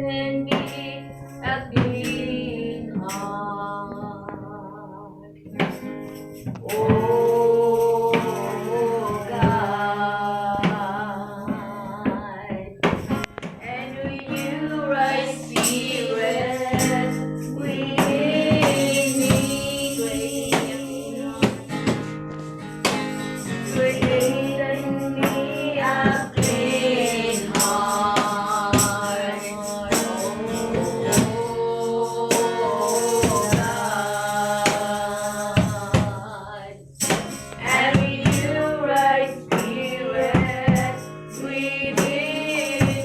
in me a clean heart. Oh God, and renew right spirit within me. Create in me a clean heart. Oh God, and renew right spirit within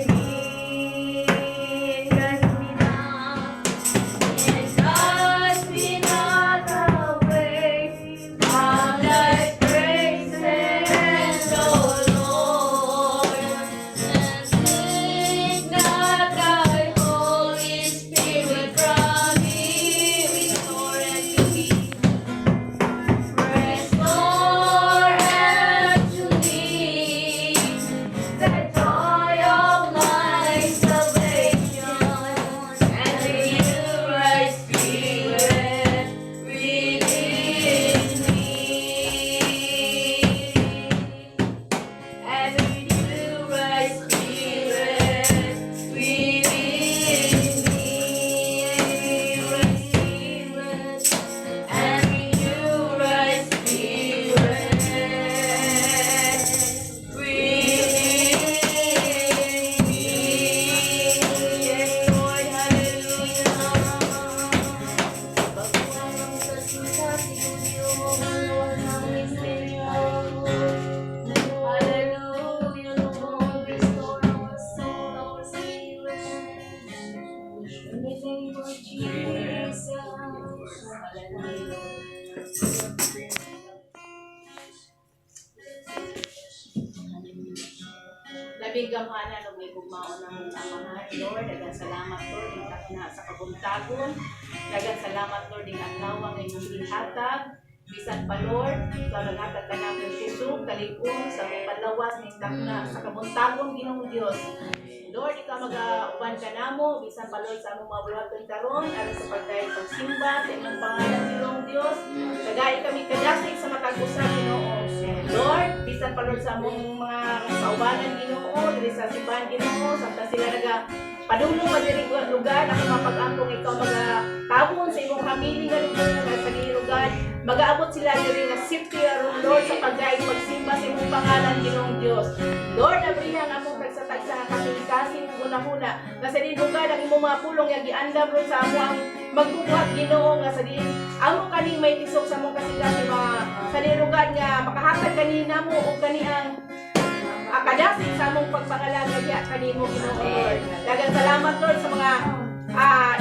me. Cast me not away from thy praises, O Lord, and take not thy Holy Spirit from me. Restore unto me. Restore unto me the joy of my salvation, and renew right spirit within me. And renew right spirit within me. Right spirit, and renew right spirit within me. Yes, Lord, hallelujah. Pagkuhanong sa sinasingyo, Lord, ang misteryo. Hallelujah, Lord, restore our soul, our spirit. In the name of Jesus. Hallelujah. Labing gamhanan og may gugmaon ang mong amahan, Lord. Daghang salamat, Lord, din takna sa kabuntagon. Daghang salamat, Lord, din adlaw nga imong gihatag. Bisan pa, Lord, ikaw naghatag ka namin susog, kalig-on sa may panlawas ning takna sa kabuntagon, Ginoong Dios. Lord, ikaw mag-uban ka namo, bisan pa, Lord, sa among mga buhaton karon, aron sa pagsimba sa imong pangalan, Ginoong Dios. Kagay kami kadasig sa matag usa, Ginoo. Lord, bisan pa, Lord, sa among mga kaubanan, Ginoo, diri sa simbahan, Ginoo, samtang sila padulong pa diri lugar, ako mapag-angkong ikaw mag-tabon sa imong pamilya nga lugar sa diri lugar. Mag-aabot sila diri nga safety aron, Lord, sa pagsimba sa imong pangalan, Ginoong Dios. Lord, abrihan among tagsa-tagsa kasing-kasing huna-huna nga sa diri lugar ang imong mga pulong nga giandam, Lord, sa amo ang magbubuhat, Ginoo, nga sa diri amo kani may tisok sa among kasing-kasing mga sa diri lugar nga makahatag kanina mo o kani ang akadasig sa among pagpangalagaya kanimo, Ginoo, Lord. Daghang salamat, Lord, sa mga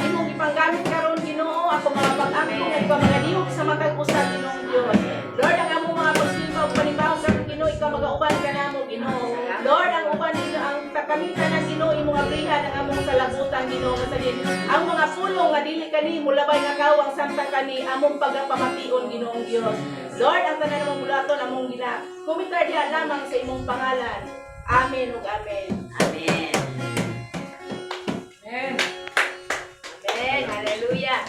imong ipanggamit karon, Ginoo, ako mga pag-angkong at mga lihok sa matag usa, Ginoong Dios. Lord, ang among mga pagsimba ug panibawon karon, Ginoo, ikaw mag-auban ka namo, Ginoo. Lord, ang uban nila ang takamitan ng Ginoo imong abrihan ang among salabutan, Ginoo, nga sa din ang mga pulong nga dili kani mulabay nga kawang samtang kani among pagapamation, Ginoong Dios. Lord, ang tanan namong bulaton among gina kumitar diha lamang sa imong pangalan. Amen ug amen. Amen. Amen. Amen. Hallelujah.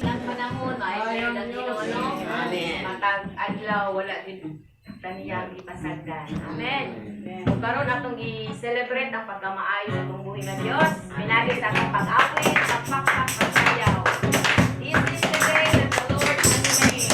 Nang panahon ay na Ginoo, no? Amen. Matag adlaw wala din kaniyang ipasagdan. Amen. Ug karon atong i-celebrate ang pagkamaayo sa atong buhi nga Dios. Pinagi sa atong pag-apit, pagpakpak, pagsayaw. This is the day that the Lord has made.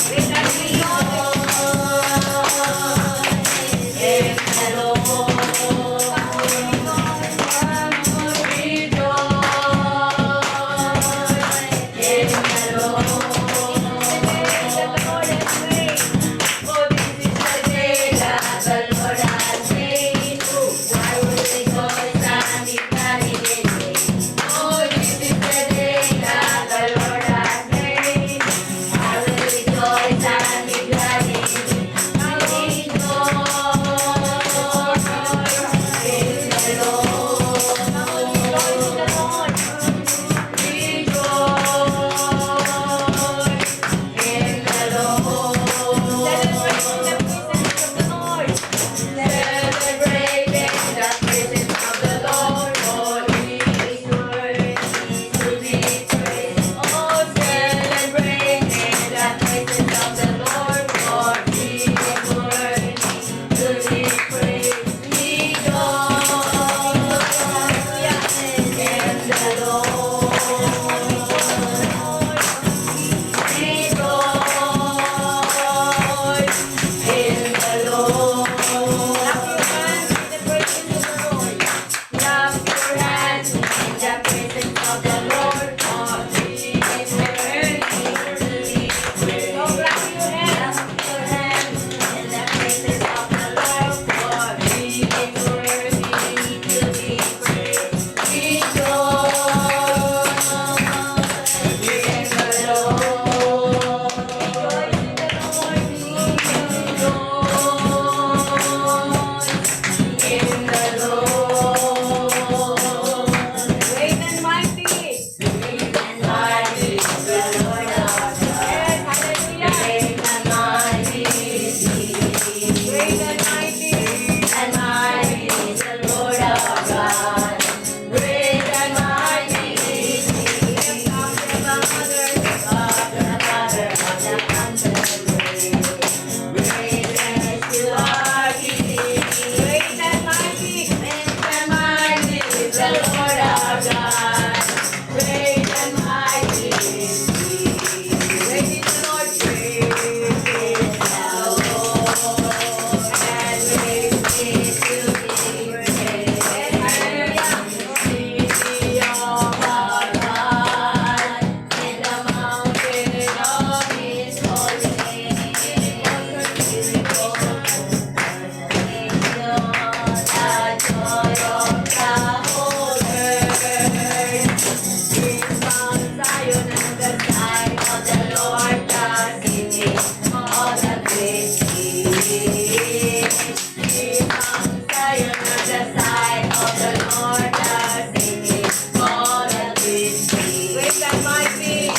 With Great and mighty.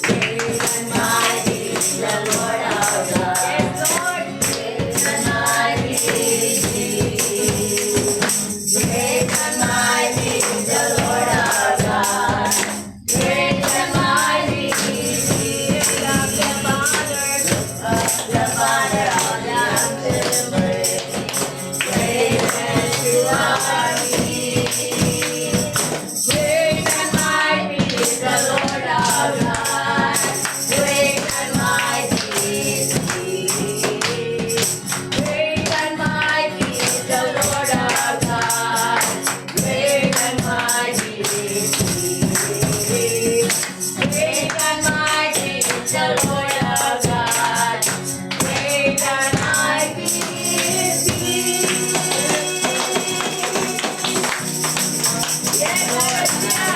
Great and mighty is the Lord our God. Yes, Lord. Great and mighty. Great and mighty is the Lord our God. Great and mighty is He. Of the Father, the Father of the Children. Great and true are He. Great and mighty is the Lord our God. Great and mighty is He. Great and mighty is the Lord our God. Great and mighty is He. Great and mighty is the Lord our God. Great and mighty is He. Yes, hallelujah.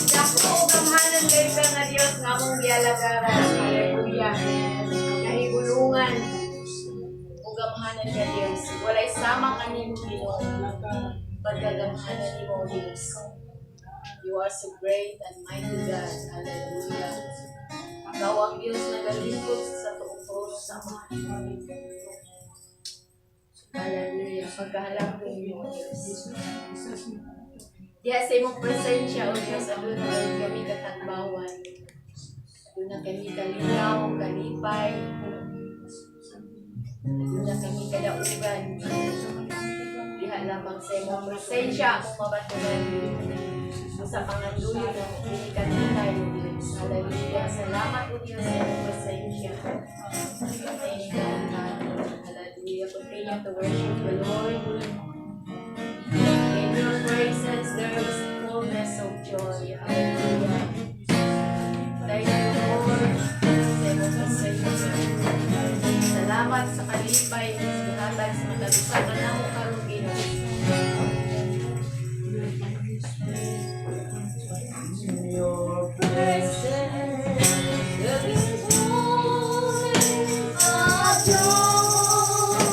Dako gamhanan kay ka nga Dios nga among gialagaran. Hallelujah. Kahigulungan ug gamhanan ka Dios. Walay sama kanimo Ginoo. Pagkagamhanan nimo Dios. You are so great and mighty God. Hallelujah. Ikaw ang Diyos na galingkod sa tuong puso sa mga. Hallelujah. Pagkahalap ko mo Diyos. Diya sa imong presensya, O Diyos, ano na kami katagbawan. Ano na kami kalinaw, kalipay. Ano na kami kadaugan. Diha lamang sa imong presensya, akong mabatulan. Sa panganduyo ng kini kanilay, O Diyos. Hallelujah. Salamat, O Diyos, sa imong presensya. Thank you, God. Hallelujah. Continue to worship the Lord. In your presence, there is fullness of joy. Hallelujah. Thank you, Lord, sa iyong presensya. Salamat sa kalipay na sinahatag sa matabisakan na mo karugin. In your presence, there is fullness of joy.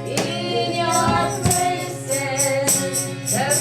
In your presence, there is fullness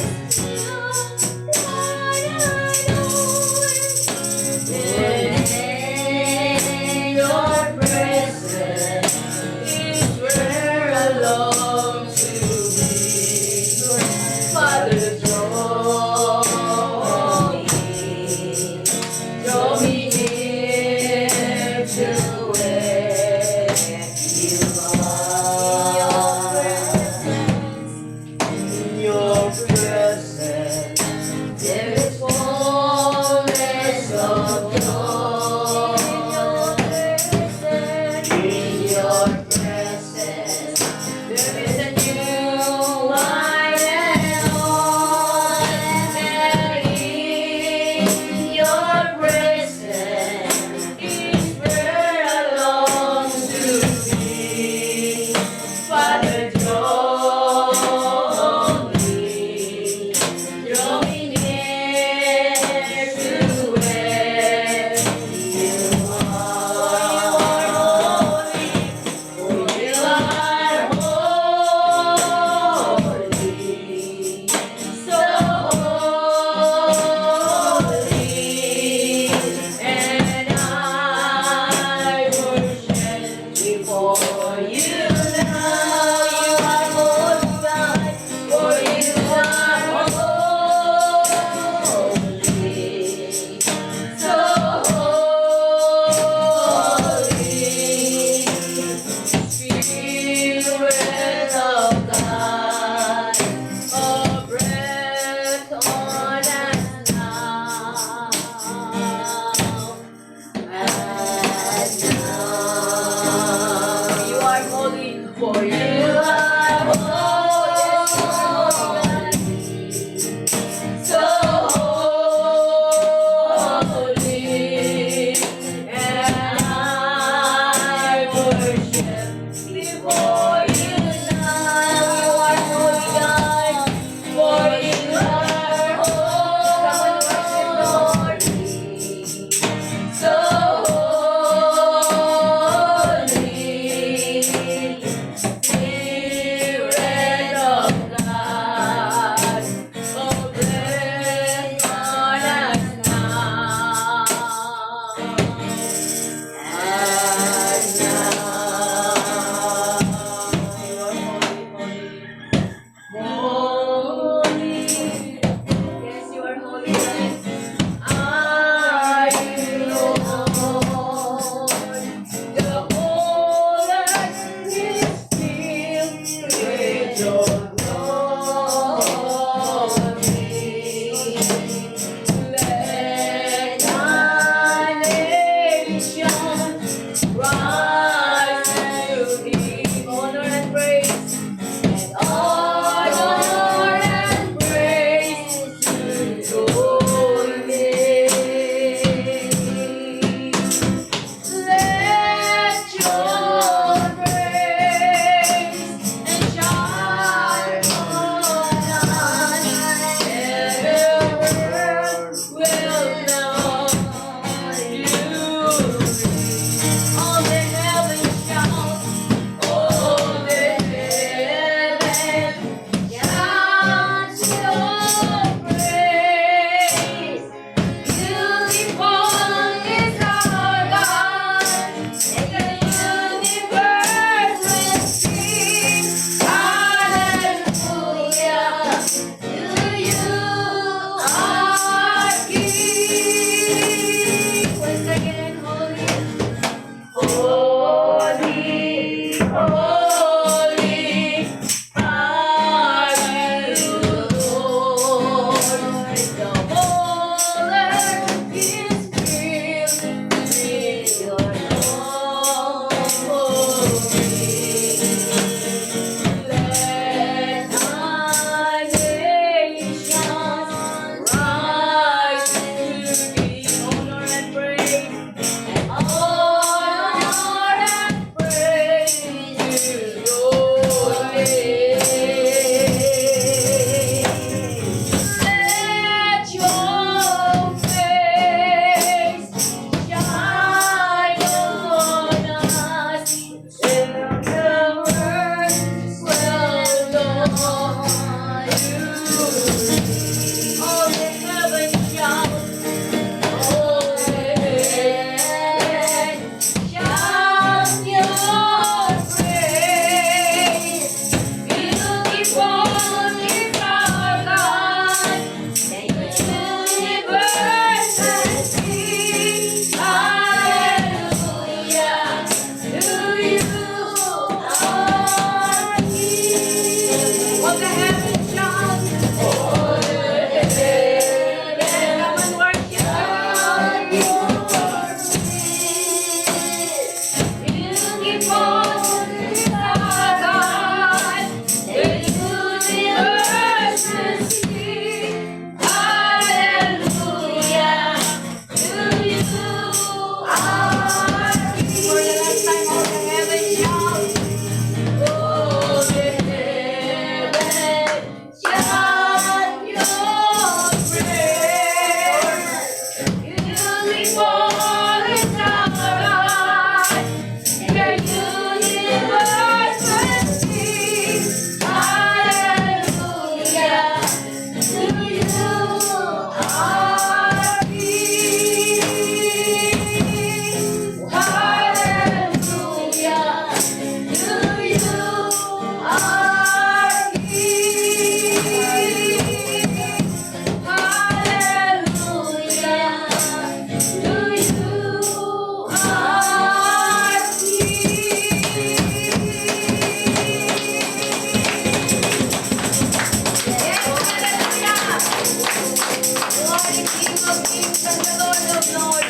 Lord, Lord,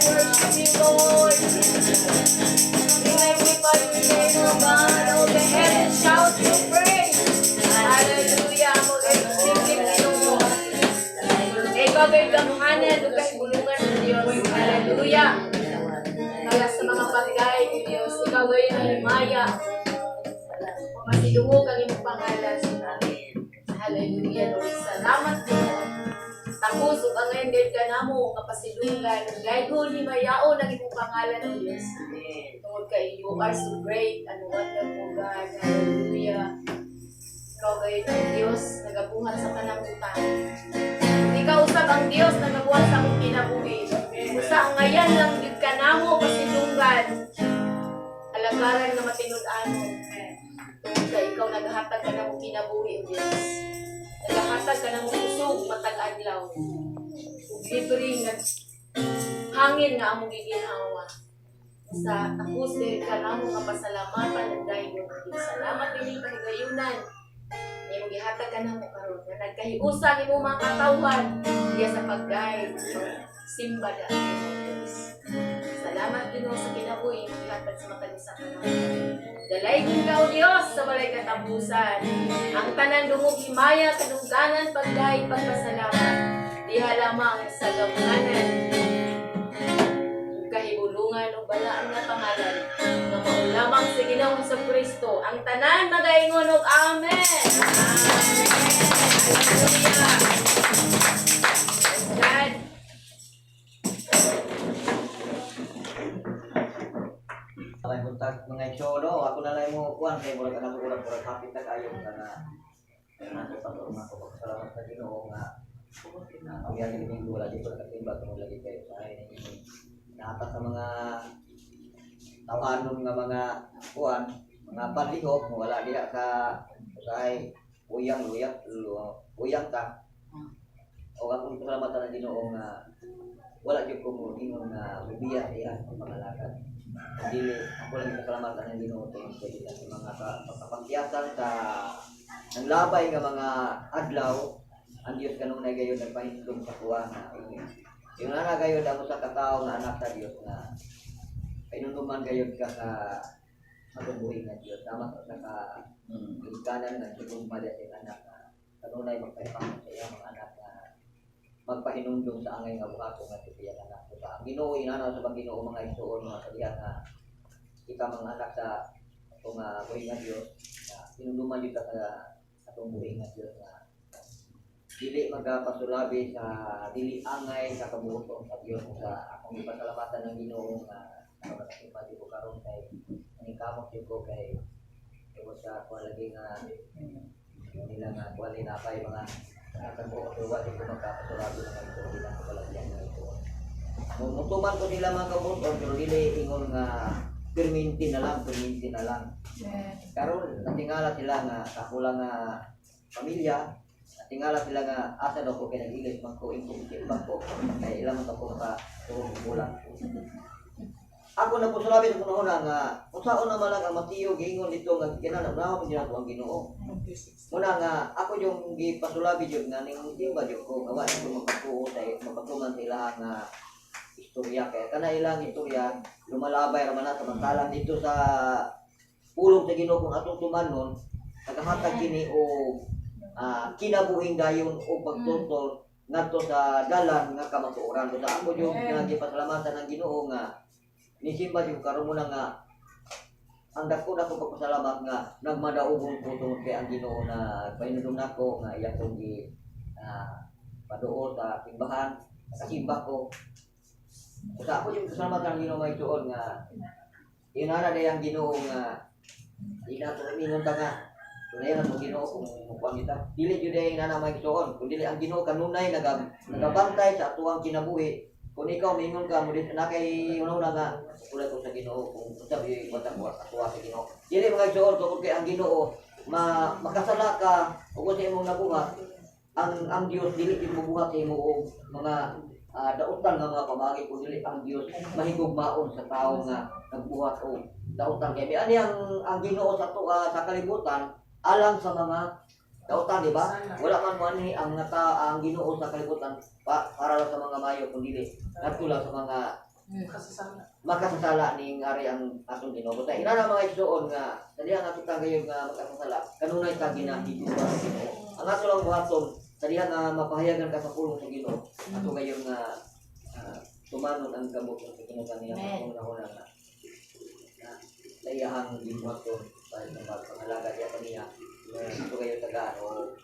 worship you, Lord. We magnify your name, O God. All the heavens shout your praise. Hallelujah. Mag-singing Ginoo. Ikaw ay gamhanan, ug kay bulungan ng Diyos. Hallelujah. Kaya sa mga bagay ng Diyos, ikaw ay himaya. Masidungog ang iyong pangalan. Hallelujah, Lord. Salamat Ginoo. Tapos, ug ang ngayon ka na mo, kapasidungan, guide mo, himayaon ang iyong pangalan ng Diyos. Tungkol kay, you are so great and wonderful, God. Hallelujah. Ikaw gayon ang Diyos, nagabuhat sa panangutan. Ikaw usab ang Diyos, nagabuhat sa akong kinabuhi. Usa ang ngayon lang, gid ka na mo, pasidungan. Alagaran na matinud-an mo. Tungkol kay, ikaw naghatag ka na mo kinabuhi, O Diyos. Naghatag ka na mo usog, matag adlaw. Ug libre nga hangin nga among giginhawa. Sa tapos dahil ka na mo kapasalamatan ng dahil mo. Salamat din kahigayunan. Ngayon mong gihatag ka na mo karon. Na nagkahiusan ni mo mga katawan. Diya sa pag-guide. Simba na ang Diyos. Salamat din sa kinabuhi. Gihatag sa matalisa ka na. Dalay din ka o Diyos sa walay katapusan. Ang tanan dungog himaya, kanungganan, pagdahil, pagpasalamat. Diha lamang sa gamuhanan. Kahibulungan o balaan na pangalan. Nga maulamang sa Ginoong sa Kristo. Ang tanan magaingon og Amen. Amen. Hallelujah. Praise God. May buntag mga isyolo, ako na lang mo kuwan kay murag anak ko kurang hapit na kayo kana nasa pagpapasalamat ko pasalamat sa Ginoo nga ang yagi ning wala di ko nakatimba tungod lagi kay sa ini naatas sa mga tawanon nga mga kuwan mga palihok wala diha ka say uyang ka o akong pasalamatan ng Ginoo nga wala gyud ko mo ingon nga bibiya iya mga lakad. Dili ako lang pasalamatan ng Ginoo tungod sa mga kapagyasan sa nanglabay nga mga adlaw ang Dios kanunay gayon nagpahislom sa kuwa na yung ana gayon amo sa katao nga anak sa Dios nga pinunuman gayon ka sa matumbuhi nga Dios tama sa ka ikanan nga sigong madya sa anak nga kanunay magpahipamon sa iya mga anak nga magpahinumdum sa angay nga buhaton nga tiyan anak ko sa Ginoo inana sa Ginoo mga isuon mga kadiyan nga kita mga anak sa atong buhi nga Dios pinunuman dito sa atong buhi nga Dios nga dili magapasulabi sa dili angay sa kabuoton sa Dios sa akong ipasalamatan ng Ginoo nga nakapati ko karon kay aning kamot ko kay sa kwalagi nga nila nga kwali na pay mga akan ko ko wala ko magkapasulabi ng ito bilang kalagyan ng ito. Mutuman ko nila mga kabuoton pero dili ingon nga perminti na lang. Karon natingala sila nga kakulang nga pamilya tingala sila nga asa daw ko kinag-ilis magko bangko kay ilang man ko maka kulang. Ako na po sulabi sa una nga unsaon na malang ang matiyo gingon dito nga kinahanglan mo dinadto ang Ginoo. Muna nga ako yung gipasulabi jud nga ning timba jud ko nga wala ko magpatuo sa magpatuman sa ilang nga istorya kay kana ilang istorya lumalabay ra man samantalang dito sa pulong sa Ginoo kung atong tumanon nagahatag kini og kinabuhing dayon o pagtutol ngadto sa dalan nga kamatuoran sa ako yung nagipasalamatan ng Ginoo nga nisimba yung karon mo na nga ang dako na ko pagpasalamat nga nagmadaugong ko tungod kay ang Ginoo na painudom nako nga iya kong gi paduo sa simbahan kasimba ko sa ako yung pasalamatan ng Ginoo may tuon nga inana day ang Ginoo nga ina to mingon ta nga tunay na mo Ginoo kung mukuan kita dili jud ay nana may tuon kun dili ang Ginoo kanunay nagabantay sa atuang kinabuhi kung ikaw mingon ka mo din na kay una nga ulay ko sa Ginoo kung sabi bata ko atuwa sa Ginoo dili mga tuon tungod kay ang Ginoo makasala ka ug sa imong nabuhat ang Dios dili jud mobuhat sa imo og mga dautan nga mga pamagi kung dili ang Dios mahigugmaon sa tawo nga nagbuhat og dautan kay ani ang Ginoo sa sa kalibutan alang sa mga Dautan, di ba? Wala man manhi ang ang Ginoo sa kalibutan para lang sa mga mayo kundi ngadto lang sa mga makasasala ning ari ang atong Ginoo. Kaya ina na mga igsoon nga dali ang ato tagayog nga makasasala kanunay ta ginahigit sa Ginoo. Ang ato lang buhaton dali nga mapahayagan ka sa pulong sa Ginoo. Ato gayon nga tumanon ang gamot sa Ginoo kaniya una na layahang gibuhaton para sa pangalaga niya kaniya. Ito kayo tagaan o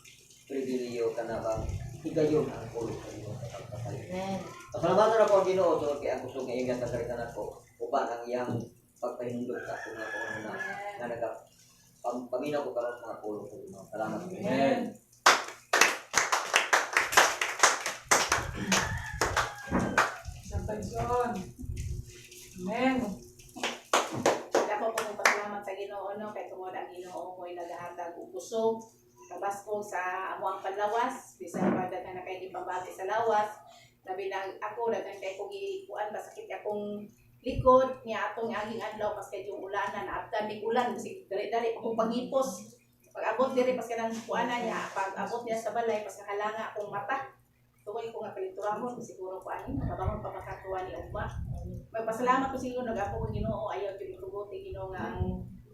pribiliyo ka na bang higayon ang pulong sa Ginoo sa pagpapalit. Pasalamatan na po ang Ginoo tungkol kay ang gusto ngayon nga kagalitan ako uban ang iyang pagpahindog sa kung ano na paminaw ko karon sa mga pulong sa Ginoo. Salamat. Amen. Amen. Ako po pasalamat sa Ginoo no kay tungod ang Ginoo mo'y nagahatag og kusog kabaskog sa amo ang panlawas bisan pa daghan na kay gipabati sa lawas labi na ako daghan kay ko gikuan ba sakit akong likod niya atong aging adlaw pas kay yung ulanan abtan mig ulan bisig dali-dali akong pangipos pag abot diri pas kanang kuana niya pag abot niya sa balay pas nakalanga akong mata tungod ko nga palituramon siguro ko ani nakabangon pa makatuwa ni ugma. Magpasalamat ko siguro nag-ako ng Ginoo ayaw jud itubuti Ginoo nga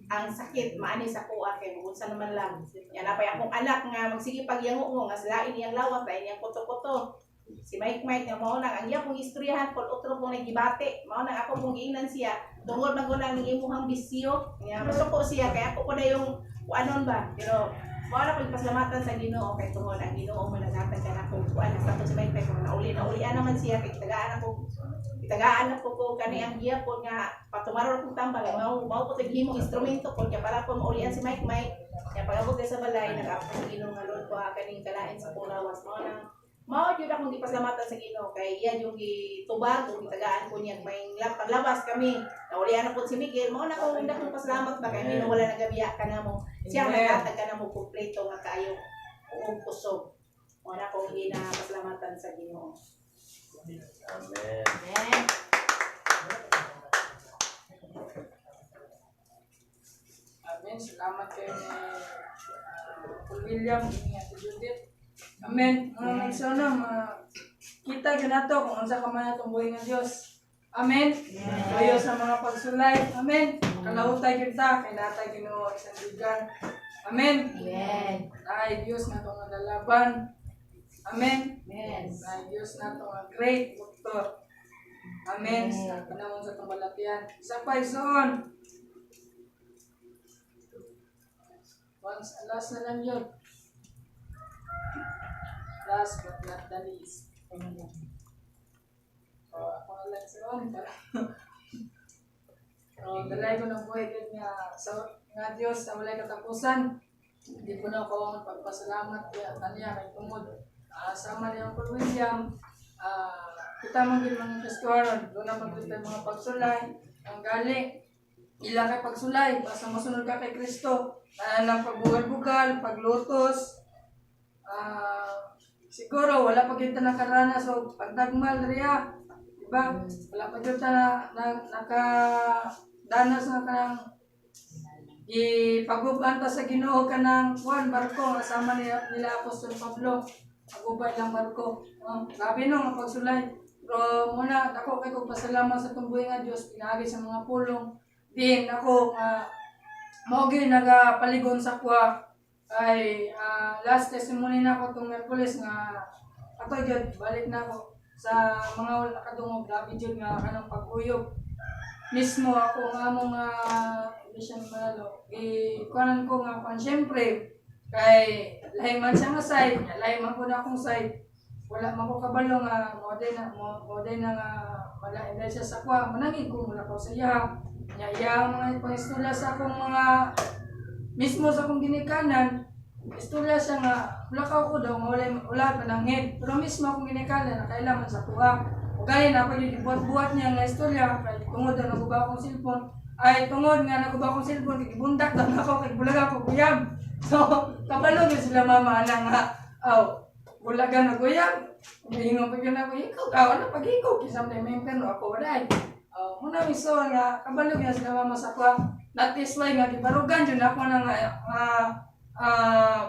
ang sakit maani sa kuha kay unsa naman lang. Yan napay akong anak nga magsige pagyango nga salain iyang lawak dahil iyang kuto-kuto. Si Mike nga mao nang ang iya pong istoryahan kung otro pong nagibate. Mao nang ako pong giingnan siya tungod magunang ng imuhang bisyo. Nga masuko siya kay ako ko na yung kuanon ba. Pero mao na ko pasalamatan sa Ginoo kay tungod ang Ginoo man naghatag kanako kuan sa si Mike kung nauli naman siya kay tagaan ako ko kani ang giya po nga patumaro ko tambal mao ko tighimong instrumento ko kaya para ko maulian si Mike kaya pag-abot sa balay nag-apong Ginoo nga Lord ko kaning kalain sa pulawas mao jud akong gipasalamatan sa Ginoo kay iya yung gitubag ug gitagaan ko niya may paglabas kami naulian na po si Miguel mao na ko ndakong pasalamat ba kay wala nagabiya ka namo siya naghatag ka namo kumpleto nga kaayo ug kusog mao na ko ginapasalamatan sa Ginoo. Amen. Amen. Amen. Salamat kayo ni Paul William, ni Ate Judith. Amen. Mga sana kita ganato kung unsa ka man atong buhay nga Dios. Amen. Kayo sa mga pagsulay. Amen. Kalahutay kita kay natay Ginoo isang ligan. Amen. Amen. Ay Dios na tong nalalaban. Amen. Yes. Ay Dios na tong great doctor. Amen. Sa panahon sa tumalatian. Isa pa ison. Once last na lang yun. Last but not the least. So, ako na lang ison. So, dalay ko ng buhay din nga Diyos sa walay katapusan. Hindi ko na ako magpapasalamat kaniya kay tungod. Sama niya ang Paul William. Kita mong mga kastuaron. Doon na magkita mga pagsulay. Ang gali. Ilang kay pagsulay. Basta masunod ka kay Kristo. Ng pagbugal-bugal, paglutos. Siguro, wala pa kita nakaranas. So, pagdagmal riya. Diba? Wala pa kita nakadanas na kanang ipagubanta sa Ginoo ka ng barko. Kasama nila Apostol Pablo. Pagubay lang barko. Grabe no, ang pagsulay. Pero muna, ako kay kong pasalamat sa tumbuhay nga Diyos. Pinagi sa mga pulong. Din ako, maugin nagapaligon sa kuha. Ay, last testimony na ako itong Merkulis nga ato yun, balik na ako sa mga nakadungog. Grabe yun nga kanang pag-uyog. Mismo ako nga mong hindi siya manalo. Ikuanan ko nga siyempre, kay lahi man siya nga side, lahi man po na akong side. Wala man ko kabalo nga modern na nga malain siya sa kwa. Manangin ko mula ko sa iya. Iya mga pang-istorya sa akong mga mismo sa akong ginikanan. Istorya siya nga mulakaw ko daw wala pa ng head. Pero mismo akong ginikanan na kailangan sa kuha. O gaya na pag buhat-buhat niya nga istorya kay tungod na naguba akong cellphone. Ay tungod nga naguba akong cellphone kay bundak daw ako kay bulag ako kuyab. So, kabalo yun sila mama na nga, bulagan na kuya, umihingo pa yun ako, ikaw, kawan na pag-ikaw, kisam na yung pero ako wala muna miso nga, kabalo yun sila mama sa kwa, that is why nga, gibarugan yun ako na nga,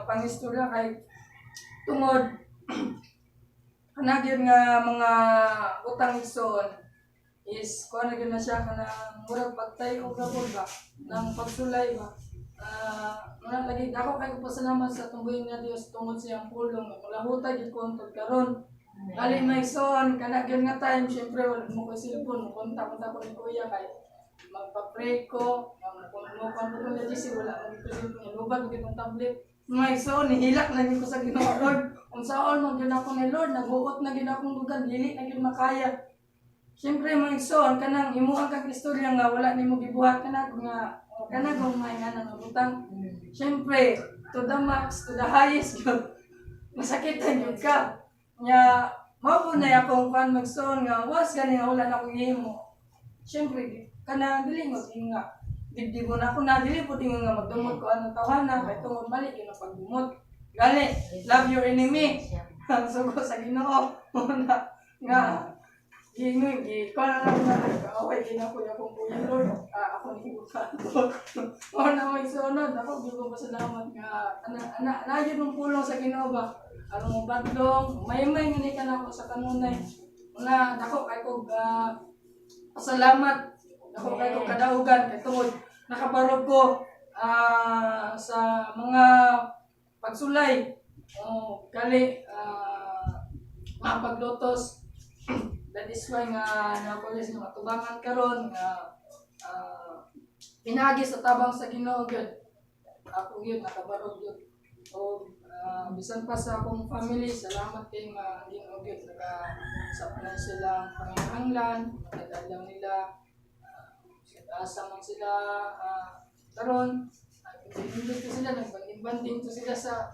pangistorya kay tungod kana gyud nga mga utang igsoon is kuha na gyud na siya kanang murag pagtay og gabol ba nang pagsulay ba. Muna lagi dako kay ko pasalamat sa tumbuing nga Dios tungod sa iyang pulong malahuta gyud ko hangtod karon. Dali may son kana gyud nga time syempre wala mo ko cellphone mo konta ko ni kuya kay magpa-pray ko kung mo kan ko ni si wala mo ko cellphone lubag gyud ang tablet. May son nihilak na gyud ko sa Ginoo Lord. Unsaon man gyud ako ni Lord naghuot na gyud akong dugan dili na gyud makaya. Syempre mga igsoon kanang imuhang kag istorya nga wala nimo gibuhat kana kung may nga nang utang. Syempre to the max to the highest gyud masakitan gyud ka. Nya mao na akong kan magsoon nga was gani nga wala na akong himo. Syempre kanang dili mo nga dibdib mo na ako na dili po tingin nga magdumot ko anong tawanan kay tungod mali yun ang pagdumot. Gali, love your enemy. Sugo sa Ginoo. Una nga gingoy ko na lang na kaaway ginako ya kung kuya Lord. Ako ni bukan. Una may sunod ako gibo pasalamat nga ana gyud mong pulong sa Ginoo ba. Aron mo badlong may nga ni kanako sa kanunay. Una dako kay ko pasalamat. Dako kay ko kadaugan kay tungod nakabarog ko sa mga pagsulay gali mga paglutos. That is why nga nakulis nga matubangan karon nga pinagi sa tabang sa Ginoo gyud ako gyud nakabarog gyud o bisan pa sa akong family salamat kay nga Ginoo gyud sa panay silang pangangailangan nadalaw nila asa man sila karon hindi ko sila nagbanding-banding to sila sa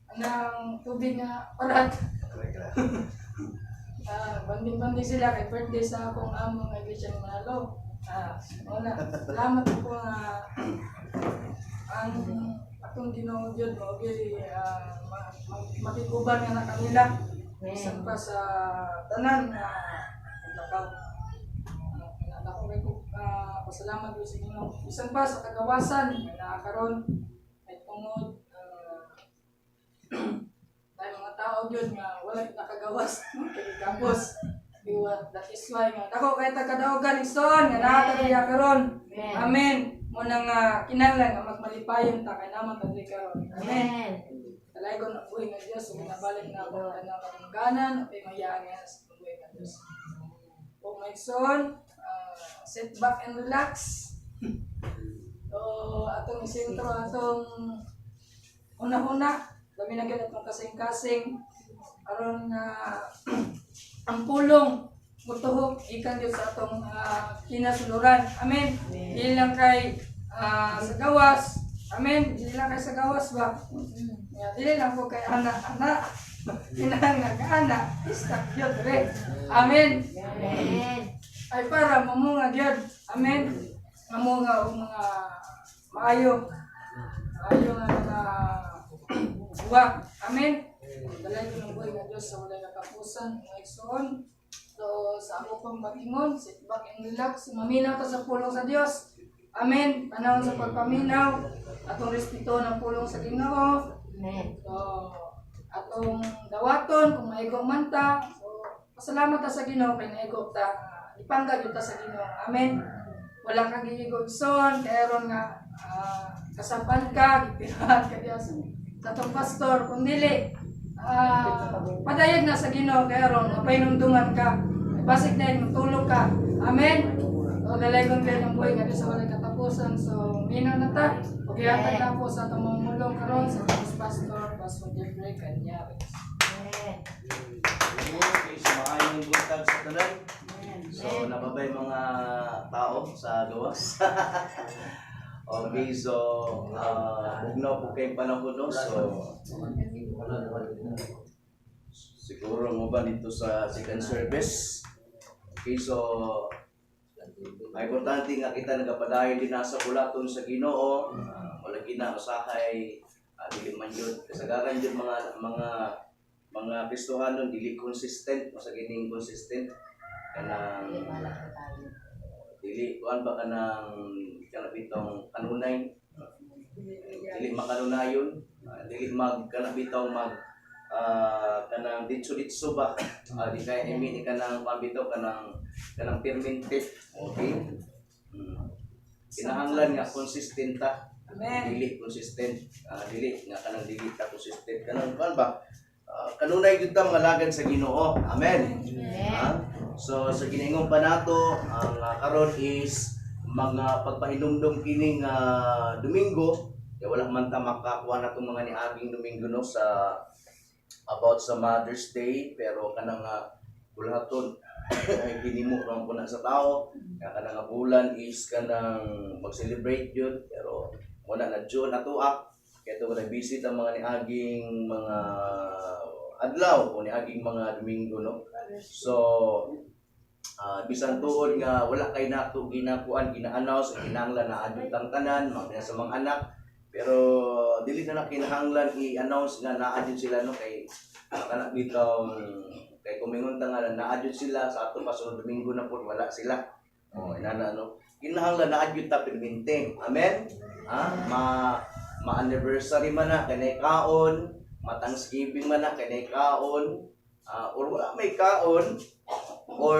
anang tubig nga parat. Banding-banding sila kay birthday sa akong amo nga Iglesia ni Manalo. Wala. Salamat po nga ang akong Ginoo gyud mo gyud makikuban nga na kanila. Bisan pa sa tanan nga nakaw pasalamat ko sa Ginoo. Bisan pa sa kagawasan na karon ay tungod dahil mga tao gyud nga wala nakagawas kay gabos. That is why nga dako kay tagadaogan igsoon nga naa ta karon. Amen. Mo nang kinahanglan nga magmalipayon ta kay naman ta karon. Amen. Dalaygon na buhay nga Dios ug nabalik na ako kanang kamungganan o mayaan nga sa buhay nga Dios. O my son, sit back and relax. So, atong isentro, atong una-una, dami na gyud atong kasing-kasing. Aron nga ang pulong mutuhog ikan gyud sa atong kinasuluran. Amen. Dili lang kay sa gawas. Amen. Dili lang kay sa gawas ba? Dili lang ko kay anak-anak. Kinahanglan nga anak, istak gyud re. Amen. Amen. Ay para mamunga gyud. Amen. Mamunga og mga maayo. Maayo nga mga buwak. Amen. Dalay ko ng buhay nga Diyos sa walay katapusan. Mga igsoon. So sa ako pang batingon, sit back and relax. Maminaw ta sa pulong sa Diyos. Amen. Panahon sa pagpaminaw. Atong respeto ng pulong sa Ginoo. Amen. So atong dawaton kung maigo man ta. So pasalamat ta sa Ginoo kay naigog ta. Ipangga gyud ta sa Ginoo. Amen. Wala kang giigog son, karon nga kasapan ka, gipirahan ka diya sa atong pastor kung dili padayag na sa Ginoo karon mapainomduman ka. Basig na magtulog ka. Amen. So dalay kong ang buhay nga sa walay katapusan. So minaw na ta. Ug ihatag na po sa atong mamulong karon sa Pastor Jeffrey Canyares. Amen. Okay, so maayong buntag sa tanan. So nababay mga tao sa gawas. Okay, so bugnaw po kayong panahon no. So siguro mo ba dito sa second service. Okay, so may importante nga kita nagapadayon din nasa bulaton sa Ginoo. Wala ginausahay dili man yun kasagaran yun mga Kristohanon dili consistent masa gining consistent kanang dili kuan ba kanang bitong kanunay dili makanunayon Dili kana bitaw kanang ditso ba, di kaya imini kanang pambitaw kanang permente. Okay. Kinahanglan nga consistent ta. Amen. Dili consistent, dili nga kanang dili ta consistent kanang ba, kanunay gyud ta mga lagad sa Ginoo. Amen. Ha? So sa ginaingong pa nato ang karon is mga pagpahinumdum kining Domingo, kaya wala man ta makakuha na itong mga niaging Domingo no sa about sa Mother's Day, pero kanang bulaton ay ginimo ron po na sa tao, kaya kanang bulan is kanang mag-celebrate yun, pero muna na June atuak, kaya ito na visit ang mga niaging mga adlaw o niaging mga Domingo no. So bisan tuod nga wala kay nato ginakuan gina-announce kinahanglan na adto tang tanan mga sa mga anak, pero dili na kinahanglan i-announce nga naadto sila no, kay kana bitaw kay kumingon ta nga naadto sila sa ato pasunod Domingo na pud wala sila. Inana no, kinahanglan naadto ta permente. Amen. Ma-anniversary man na kanay kaon, ma-Thanksgiving man na kanay kaon, or wala may kaon, or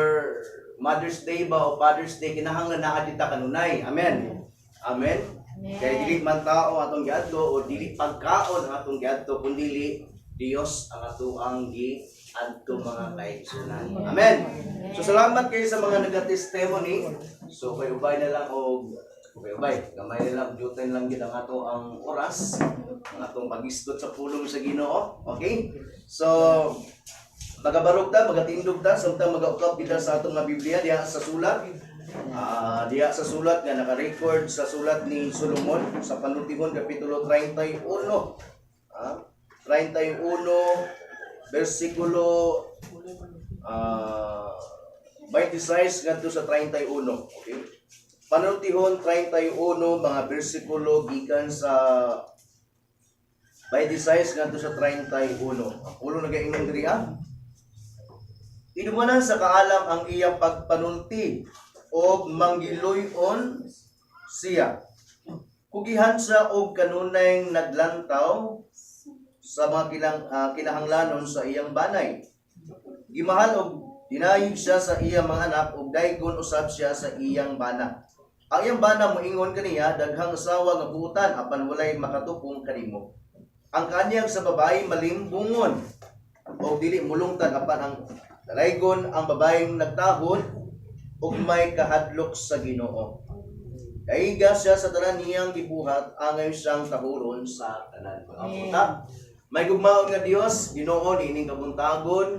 Mother's Day ba o Father's Day, kinahanglan na adita kanunay. Amen. Amen. Kaya dili man tao atong giadto o dili pagkaon ang atong giadto, kundi Dios ang ato ang giadto mga kaigsunan. Amen. So salamat kayo sa mga naga-testimony. So kayo ubay na lang og gamay na lang jutay lang gid ang ato ang oras, ang atong pagisgot sa pulong sa Ginoo. Okay? So magabarog ta, magatindog ta, samtang magaukap kita sa atong nga Biblia diha sa sulat. Diha sa sulat nga naka-record sa sulat ni Solomon sa Panultimon kapitulo 31. 31 bersikulo 26 ngadto sa 31. Okay? Panultihon 31 mga bersikulo gikan sa 26 ngadto sa 31. Ulo nagaingon diri Inumanan sa kaalam ang iyang pagpanulti o manggiloyon siya. Kugihan siya og kanunay naglantaw sa mga kinahanglanon sa iyang banay. Gimahal og dinayig siya sa iyang mga anak ug daygon usab siya sa iyang bana. Ang iyang bana moingon kaniya daghang asawa nga buutan apan walay makatupong kanimo. Ang kanyang sa babae malimbungon o dili mulungtan apan ang dalaygon ang babaeng nagtahod ug may kahadlok sa Ginoo. Daiga siya sa tanan niyang gibuhat angay siyang tahuron sa tanan. May gugmaon nga Dios, Ginoo niining kabuntagon,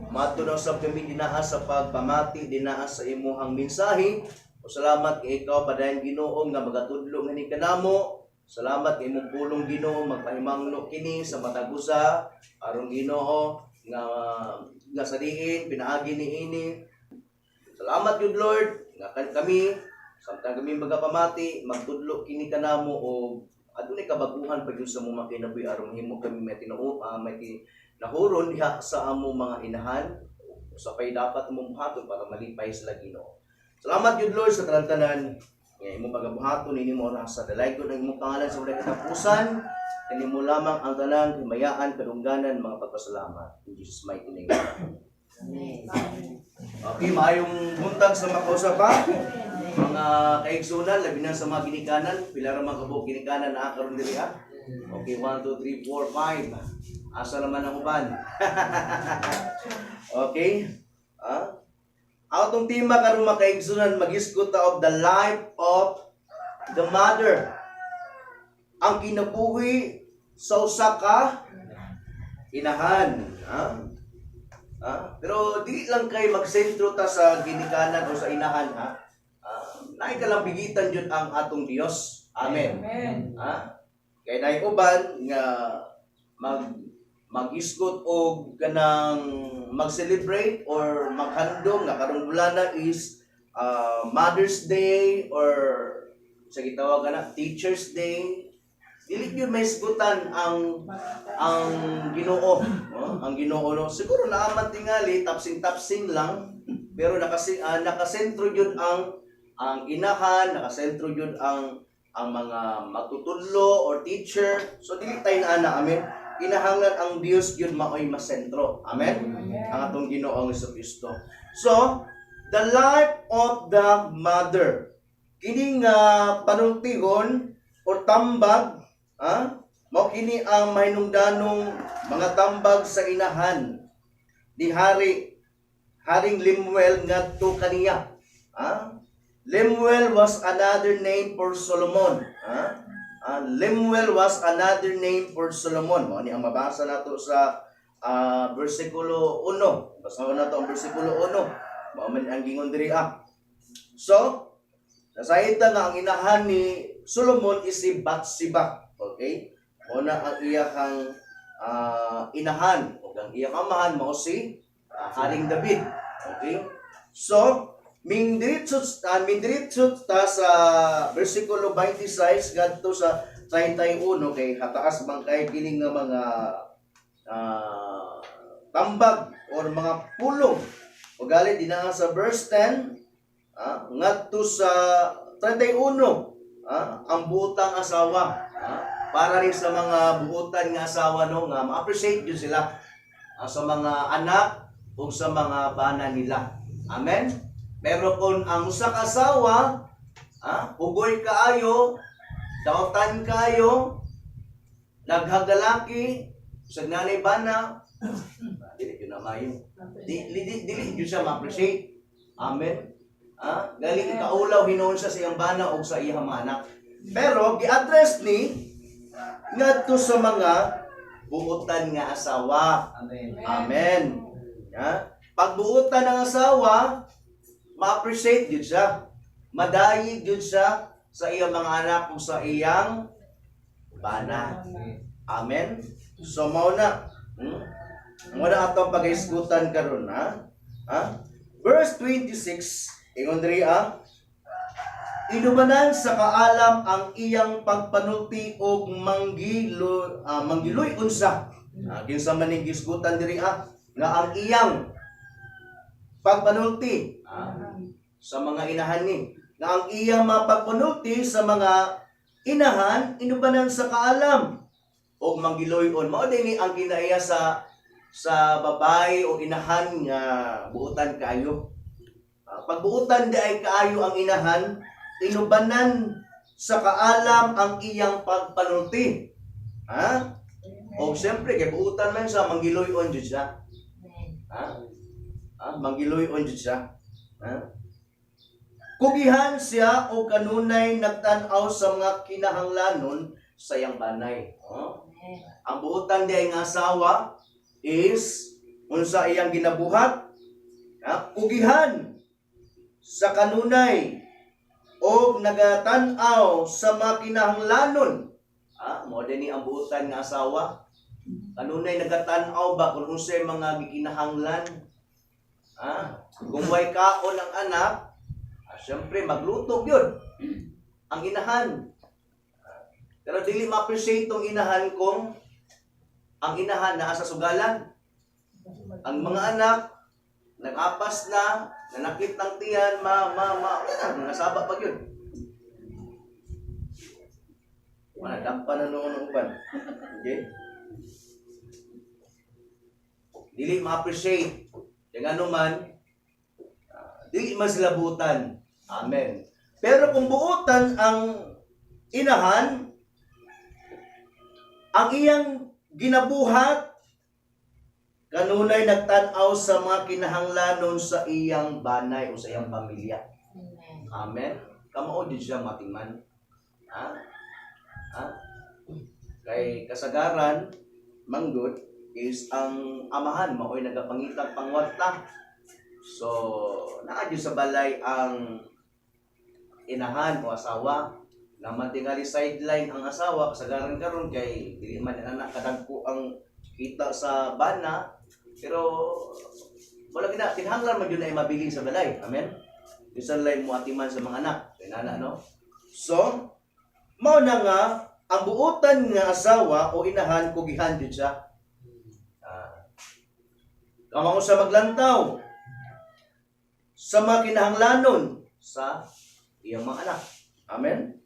mato na usab kami dinaa sa pagpamati dinaa sa imong mensahe. O salamat kay ikaw padayon Ginoo nga magatudlo nga ni kanamo. Salamat kay imong pulong Ginoo magpahimangno kini sa matag usa aron Ginoo nga saliin pinaagi niini. Salamat gud Lord nga kami samtang kami magapamati magtudlo kini kanamo o adunay kabaguhan pagud sa mga kinabuhi aron himo kami may nahuron diha sa amo mga inahan sa pay dapat imong buhaton para malipay sila Ginoo. Salamat gud Lord sa tanan nga imong pagabuhaton nimo na sa dalaygon ng imong pangalan sa walay katapusan. Kanimo lamang ang tanan himayaan kadungganan mga pagpasalamat in Jesus mighty name. Amen. Okay, maayong buntag sa makausap pa. Mga kaigsunan, labi na sa mga ginikanan, pila ra mga kabuk ginikanan na karon diri ha. Okay, 1 2 3 4 5. Asa naman ang uban? Okay? Atong tema karon mga kaigsunan mag-isgot of the life of the mother. Ang kinabuhi sa usa ka inahan, pero di lang kay magsentro ta sa ginikanan o sa inahan naay ka lang bigitan jud ang atong Dios. Amen. Amen. Kay naay uban nga mag-isgot og kanang mag-celebrate or maghandom nga karong bulana is Mother's Day or sa gitawag na Teacher's Day. Dili gyud may isgutan ang Ginoo, ang Ginoo no. Siguro naaman tingali tapsing lang, pero nakasentro gyud ang inahan, nakasentro gyud ang ang mga magtutudlo or teacher. So dili tayo na ana, amen. Kinahanglan ang Dios gyud maoy masentro. Amen. Ang atong Ginoong Jesucristo. So, the life of the mother. Kini nga panultihon or tambag, mao kini ang mahinungdanong mga tambag sa inahan ni Haring Lemuel ngadto kaniya. Lemuel was another name for Solomon. Lemuel was another name for Solomon. Mao ni ang mabasa nato sa versikulo 1. Basahan nato ang versikulo 1. Mao man ang gingon diri So, nasayita nga ang inahan ni Solomon is si Bathsheba. Okay? Mao na ang iyang inahan o ang iyang amahan mao si Haring David. Okay? So, Mindritso ta sa versikulo 26 ngadto sa 31 kay hataas bang kay kining nga mga tambag or mga pulong. O gali din nga sa verse 10 ngadto sa 31 ang buotang asawa para rin sa mga buotan nga asawa no nga ma-appreciate yun sila sa mga anak o sa mga bana nila. Amen. Pero kung ang usa ka asawa, pugoy kaayo, dawatan kaayo, naghagalaki, sa nanay bana, dili yun na mayo. Dili yun siya ma-appreciate. Amen. Gali ikaulaw hinuon siya sa iyang bana o sa iyang mga anak. Pero, gi-address ni, ngadto sa mga buotan nga asawa. Amen. Amen. Pagbuotan ng asawa, ma-appreciate yun siya. Madayig yun siya sa iyang mga anak o sa iyang bana. Amen? So, mauna. Muna atong pag-isgutan karon Verse 26, ingon diri inubanan sa kaalam ang iyang pagpanulti og manggiloy unsa. Kinsa man ning gisgutan diri nga ang iyang pagpanulti sa mga inahan ni. Na ang iyang mapagpanulti sa mga inahan, inubanan sa kaalam o manggiloyon. Mao din ang kinaiya sa babae o inahan nga buutan kayo. Pagbuutan di ay kaayo ang inahan, inubanan sa kaalam ang iyang pagpanulti. O siyempre, kay buutan man siya, manggiloyon dyan siya. Manggiloyon dyan siya. Kugihan siya o kanunay nagtanaw sa mga kinahanglanon sa iyang banay. Ang buutan di ay nga asawa is unsa iyang ginabuhat. Kugihan sa kanunay o nagatanaw sa mga kinahanglanon. Mo din ni ang buutan nga asawa. Kanunay nagatanaw ba kung unsay mga gikinahanglan. Kung way kaon ang anak, siyempre magluto yun ang inahan. Pero dili ma-appreciate tong inahan kung ang inahan na sa sugalan. Ang mga anak nag-apas na, nanakit ng tiyan, nasaba pa yun. Manadampa na noon ng uban. Okay? Dili ma-appreciate. Yung ano man, dili man sila buutan. Amen. Pero kung buutan ang inahan, ang iyang ginabuhat, kanunay nagtanaw sa mga kinahanglanon sa iyang banay o sa iyang pamilya. Amen. Kamao din siya matiman. Kay kasagaran, manggod, is ang amahan, mao'y nagapangitag pangwarta. So, naadyo sa balay ang inahan o asawa na matingali sideline ang asawa kasagaran karon kay dili man anak kadagko ang kita sa bana pero wala gina kinahanglan man yun ay mabili sa balay. Amen. Bisan lay mo atiman sa mga anak kay nana no. So, mao na nga ang buotan nga asawa o inahan kugihan jud siya. Kamao sa maglantaw sa mga kinahanglanon sa iyang mga anak. Amen?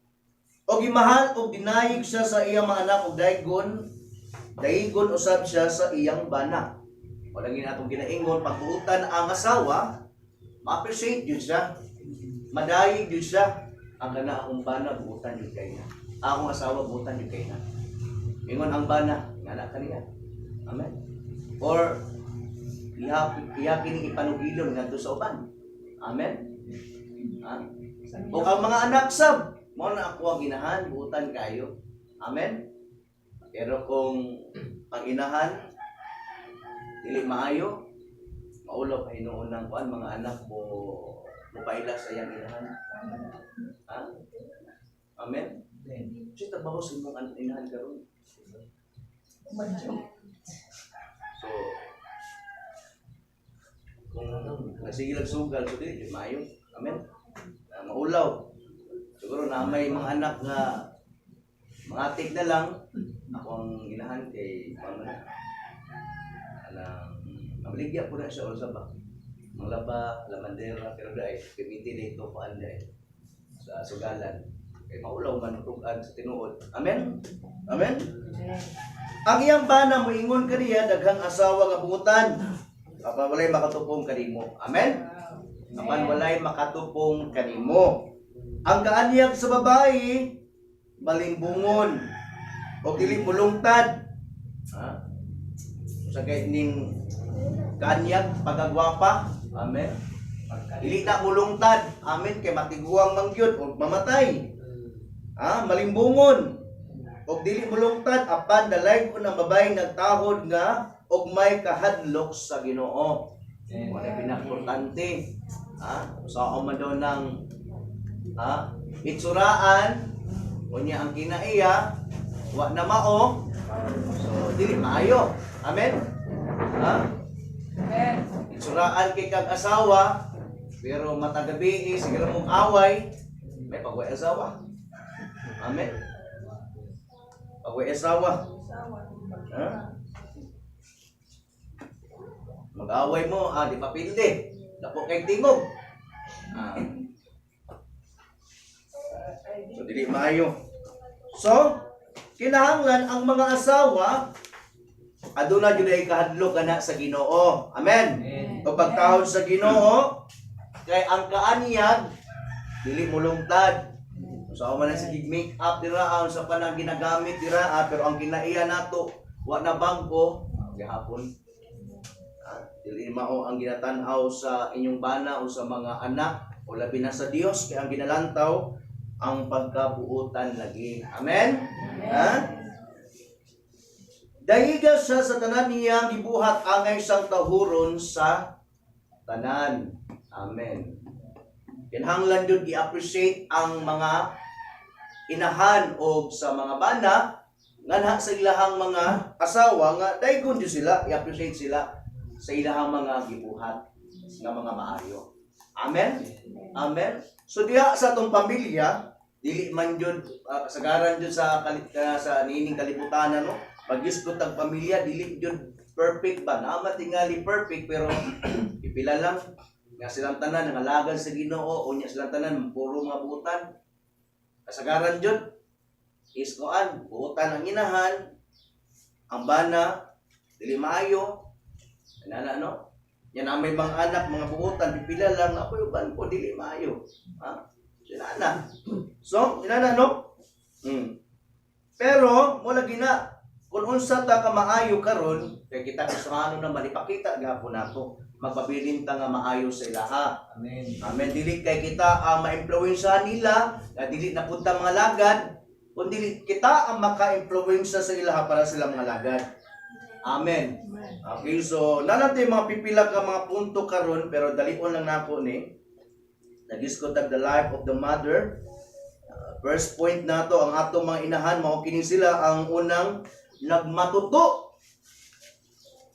O gimahal o dinayig siya sa iyang mga anak o daigon usab siya sa iyang bana. Wala gini atong ginaingon pagbuutan ang asawa, ma-appreciate yun siya. Madayig yun siya. Ang kana akong bana buutan yun kay na. Akong asawa buutan yun kay na. Ingon ang bana, ngana kaniya. Amen. Or iyakin ipanugilon ngadto sa uban. Amen. Ha? O ang mga anak sab, mo na ako ang inahan, buutan kayo. Amen. Pero kung ang inahan dili maayo, maulo pa hinuon ng kuan mga anak mo mupaila sa iyang inahan. Ha? Amen. Kasi trabaho sa imong inahan karon. So, kung sige lang sugal, so di maayo. Amen. Maulaw. Siguro na may mga anak nga mga atik na lang. Ako ang inahan kay mabaligya po na siya o sa ba. Mga laba, lamandera, pero dahil committee dito paan dahil sa sugalan. Kay maulaw man tugan sa tinuod. Amen? Amen? Ang iyang bana moingon kaniya daghang asawa nga buutan. Apan walay makatupong kanimo. Amen? Apan walay makatupong kanimo. Ang kaanyag sa babae malimbungon o dili mulungtad. Ha? Sa kahit ning kaanyag pagagwapa. Amen. Dili na mulungtad. Amen. Kay matiguang mangyod o mamatay. Ha? Malimbungon o dili mulungtad apan dalay ko ng babae nagtahod nga og may kahadlok sa Ginoo. Wala pinakaimportante. Ha? Sa man daw ng itsuraan unya ang kinaiya wa na mao. So dili maayo. Amen. Ha? Amen. Itsuraan kay kag asawa pero matagabi sige mong away may pagway asawa. Amen. Pagway asawa. Ha? Mag-away mo, di pa pilde. Dapo kay tingog. So, dili maayo. So, kinahanglan ang mga asawa aduna jud ay kahadlok kana sa Ginoo. Amen. O pagtahod sa Ginoo kay ang kaanyag dili mulungtad. So, man sa make up dira sa panang ginagamit dira pero ang kinaiya nato wa na bangko gihapon. Dili mao ang ginatan-aw sa inyong bana o sa mga anak o labi na sa Dios kay ang ginalantaw ang pagkabuutan lagi. Amen? Ha? Dahiga siya sa tanan niya gibuhat angay sang tahuron sa tanan. Amen. Kinahanglan jud i-appreciate ang mga inahan o sa mga bana nganha sa ilahang mga asawa nga daygon jud sila, i-appreciate sila sa ilahang mga gibuhat nga mga maayo. Amen? Amen? So diha sa atong pamilya, dili man jud kasagaran jud sa nining kalibutan no. Pag-isgot ang pamilya dili jud perfect ba? Naama tingali perfect pero ipila lang nga silang tanan nangalagan sa Ginoo unya silang tanan puro mga buutan. Kasagaran jud is kuan, buutan ang inahan, ang bana dili maayo. Nana no? Yan ang may mga anak, mga buutan, pipila lang na uban ko dili maayo. Ha? Sinana. So, inana no? Pero mo lagi na kung unsa ta ka maayo karon, kay kita sa ano na malipakita gapon nato. Magpabilin ta nga maayo sa ilaha. Amen. Amen. Dili kay kita ma-impluwensyahan nila, dili na punta mga lagad, kundi kita ang maka-impluwensya sa ilaha para sila mga lagad. Amen. Okay, so nanate mga pipila ka mga punto karon pero dalion lang nako ni. Nag-discuss the life of the mother. First point nato ang atong mga inahan mao kini sila ang unang nagmatuto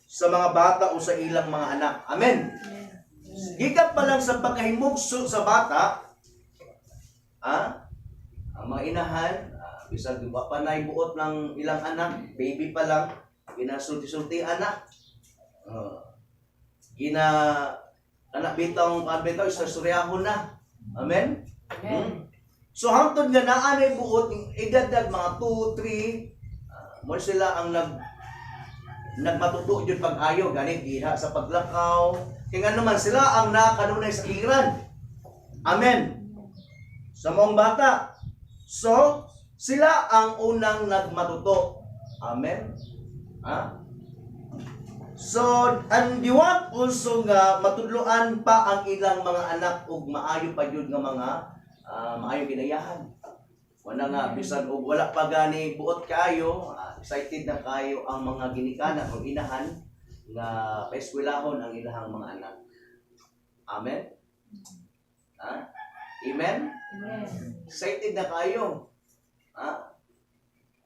sa mga bata o sa ilang mga anak. Amen. Gikan pa lang sa pagkahimugso sa bata, ang mga inahan, bisag pa na buot ng ilang anak, baby pa lang, ginasulti-sulti anak. Anak bitang bitaw sa suryahon na. Amen. Amen. So hangtod nga naa na buot yung edad mga 2, 3 mo sila ang nagmatuto jud pag-ayo ganit diha sa paglakaw. Kaya nga naman sila ang nakanunay sa kiliran. Amen. Sa mga bata. So, sila ang unang nagmatuto. Amen. Ha? So, and you want also nga matudloan pa ang ilang mga anak ug maayo pa jud nga mga maayo ginayahan. Wala nga bisan og wala pa gani buot kayo, excited na kayo ang mga ginikanan o inahan nga paeskwelahon ang ilahang mga anak. Amen. Ha? Amen. Amen. Excited na kayo. Ha?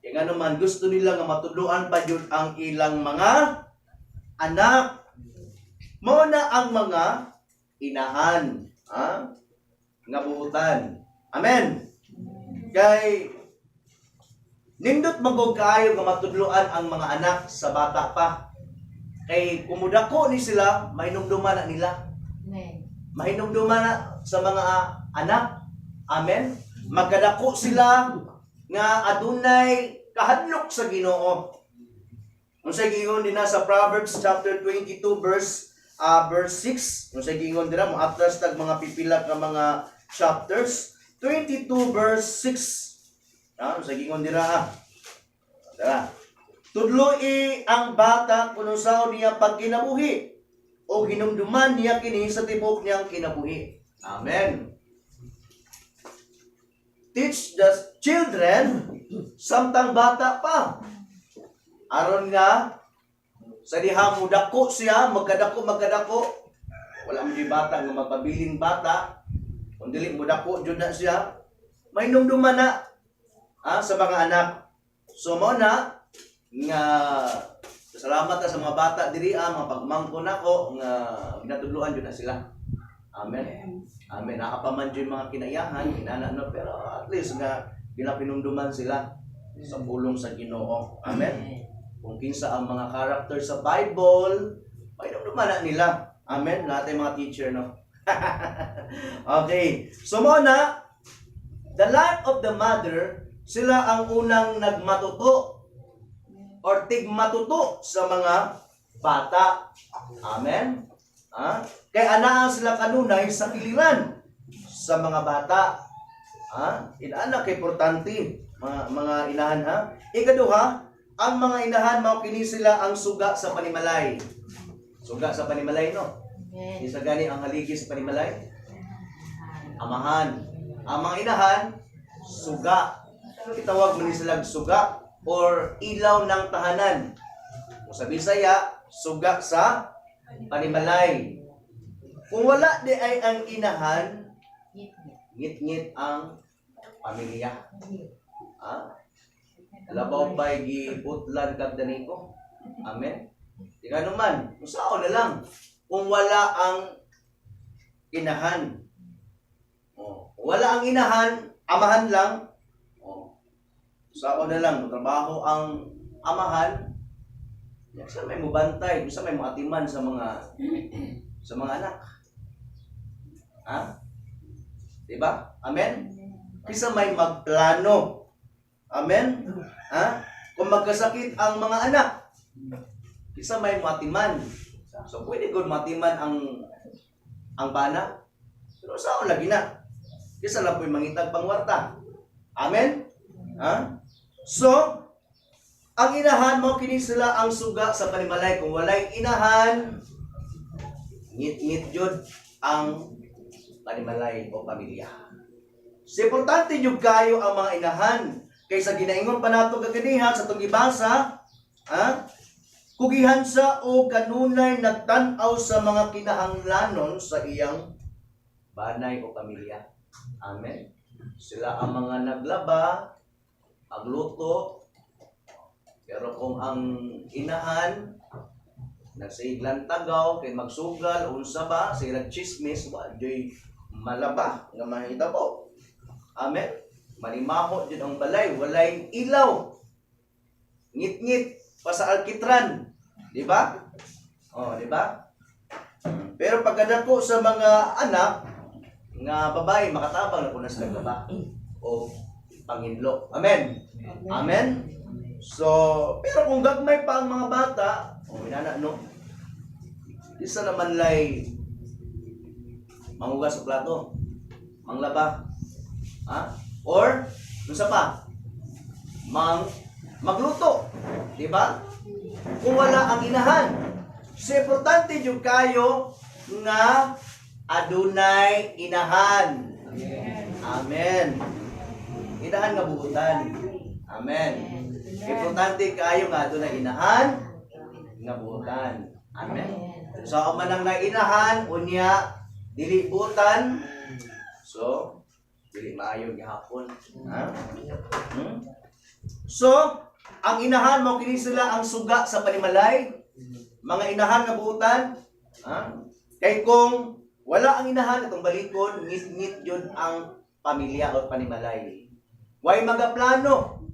Kaya nga naman gusto nila nga matudloan pa jud ang ilang mga anak. Mao na ang mga inahan, ha? Nga buutan. Amen. Kay nindot magog kaayo nga matudloan ang mga anak sa bata pa. Kay kumudako ni sila, mahinumduman na nila. Amen. Mahinumduman na sa mga anak. Amen. Magkadako sila nga adunay kahadlok sa Ginoo. Unsay giingon din na sa Proverbs chapter 22 verse 6. Unsay giingon dira mo atlas tag mga pipila ka mga chapters. 22 verse 6. Unsay giingon dira Dara. Tudloi ang bata kuno sao niya pagkinabuhi o hinumduman niya kini sa tibok niyang kinabuhi. Amen. Teach the children samtang bata pa. Aron nga sa diha mo dako siya, magkadako. Wala mo di bata nga magpabiling bata. Kung dili mo dako jud na siya, may numduman na sa mga anak. So mo na nga salamat sa mga bata diri mga pagmangko nako nga ginatudloan jud na sila. Amen. Amen. Nakapaman jud mga kinayahan, no, pero at least nga pinapinumduman sila sa pulong sa Ginoo. Amen. Kung kinsa ang mga character sa Bible, pinumduman na nila. Amen. Lahat ay mga teacher, no? Okay. So muna, the life of the mother, sila ang unang nagmatuto or tigmatuto sa mga bata. Amen. Kaya anaan sila kanunay sa kiliran sa mga bata. Inaanak kay importante mga inahan Ikaduha, ang mga inahan mao kini sila ang suga sa panimalay. Suga sa panimalay no. Amen. Isa gani ang haligi sa panimalay. Amahan. Ang mga inahan suga. Itawag man ni sila suga or ilaw ng tahanan. Kung sa Bisaya, suga sa panimalay. Kung wala di ay ang inahan, ngit-ngit ang pamilya. Labaw pa'y giputlan kag daniko. Amen. Tika naman, usao na lang. Kung wala ang inahan. Wala ang inahan, amahan lang. Usao na lang, trabaho ang amahan. Bisa may mubantay, bisa may maatiman sa mga anak. Diba? Amen? Bisa may magplano. Amen? Kung magkasakit ang mga anak, bisa may matiman. So pwede kung matiman ang bana. Pero saan lagi na? Kisa lang po'y mangitag pangwarta. Amen? So, ang inahan mo kini sila ang suga sa panimalay. Kung walay inahan, ngit-ngit jud ang panimalay o pamilya. So, importante jud kayo ang mga inahan. Kaysa ginaingon pa nato kaganihan sa itong ibasa, kugihan sa o kanunay nagtanaw sa mga kinahanglanon sa iyang banay o pamilya. Amen. Sila ang mga naglaba, agluto, pero kung ang inahan nagsaiglan tagaw kay magsugal unsa ba sila chismis wa joy malaba nga mahita po. Amen. Manimaho jud ang balay, walay ilaw. Ngit-ngit pa sa alkitran, di ba? Di ba? Pero pagkadako sa mga anak nga babae makatabang na kuno sa naglaba. o panginlo. Amen. Amen. So, pero kung gagmay pa ang mga bata, inana no. Isa naman lay manghugas sa plato, manglaba, or sa pa, magluto, di ba? Kung wala ang inahan, so importante jud kayo nga adunay inahan. Amen. Inahan nga buutan. Amen. Importante kayo nga adunay inahan nga buutan. Amen. So ang manang na inahan unya dili butan. So dili maayo gihapon. So ang inahan mo kini sila ang suga sa panimalay. Mga inahan nga buutan. Kay kung wala ang inahan itong balikod, ngit-ngit yun ang pamilya o panimalay. Way magaplano.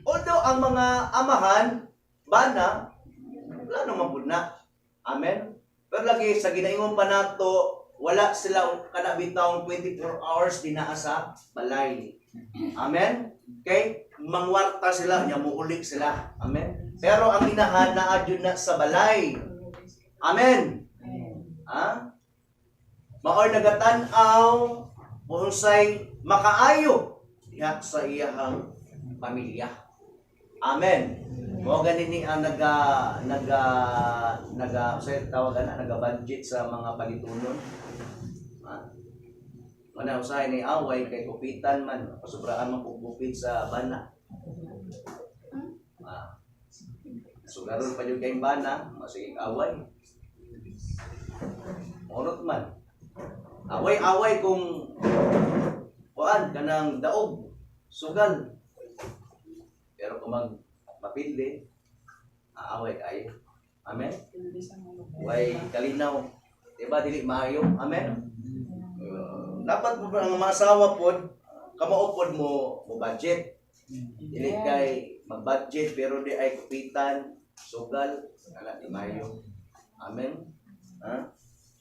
Although ang mga amahan, bana, plano mapud na. Amen? Pero lagi sa ginaingon pa nato, wala sila kanabitawng 24 hours dinaa sa balay. Amen? Okay? Mangwarta sila, muuli sila. Amen? Pero ang inahan na adyon na sa balay. Amen? Maoy nagatan-aw unsay makaayo diha sa iyang pamilya. Amen. Mo ganini ang naga-budget sa mga palitunon. Mana usahay ni away kay kupitan man, pasubraan man kupit sa bana. Sugaron pa jud kay bana, masigig away. Monot man. Away-away kung kuan kanang daog, sugal. Pero kung mapili, aaway kayo. Amen? Way kalinaw. Diba, dili maayo. Amen? Dapat mo ang mga asawa pod, kamaupod mo budget. Dili kay mag-budget pero di ay kupitan, sugal, di maayo. Amen?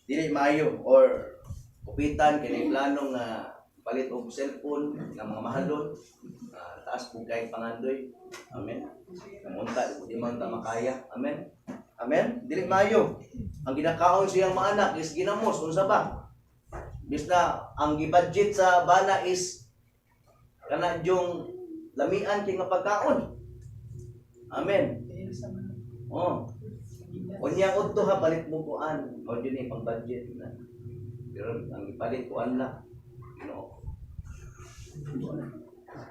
Dili maayo or kupitan kini plano nga palit og cellphone nga mga mahalon, taas po kay pangandoy. Amen. Munta di man ta makaya. Amen. Amen. Dili maayo. Ang ginakaon siyang mga anak is ginamos unsa ba? Bis na ang gi-budget sa bana is kana yung lamian kay nga pagkaon. Amen. Unya udto ha palit mo kuan, mo din pang budget na. Pero ang ipalit kuan na.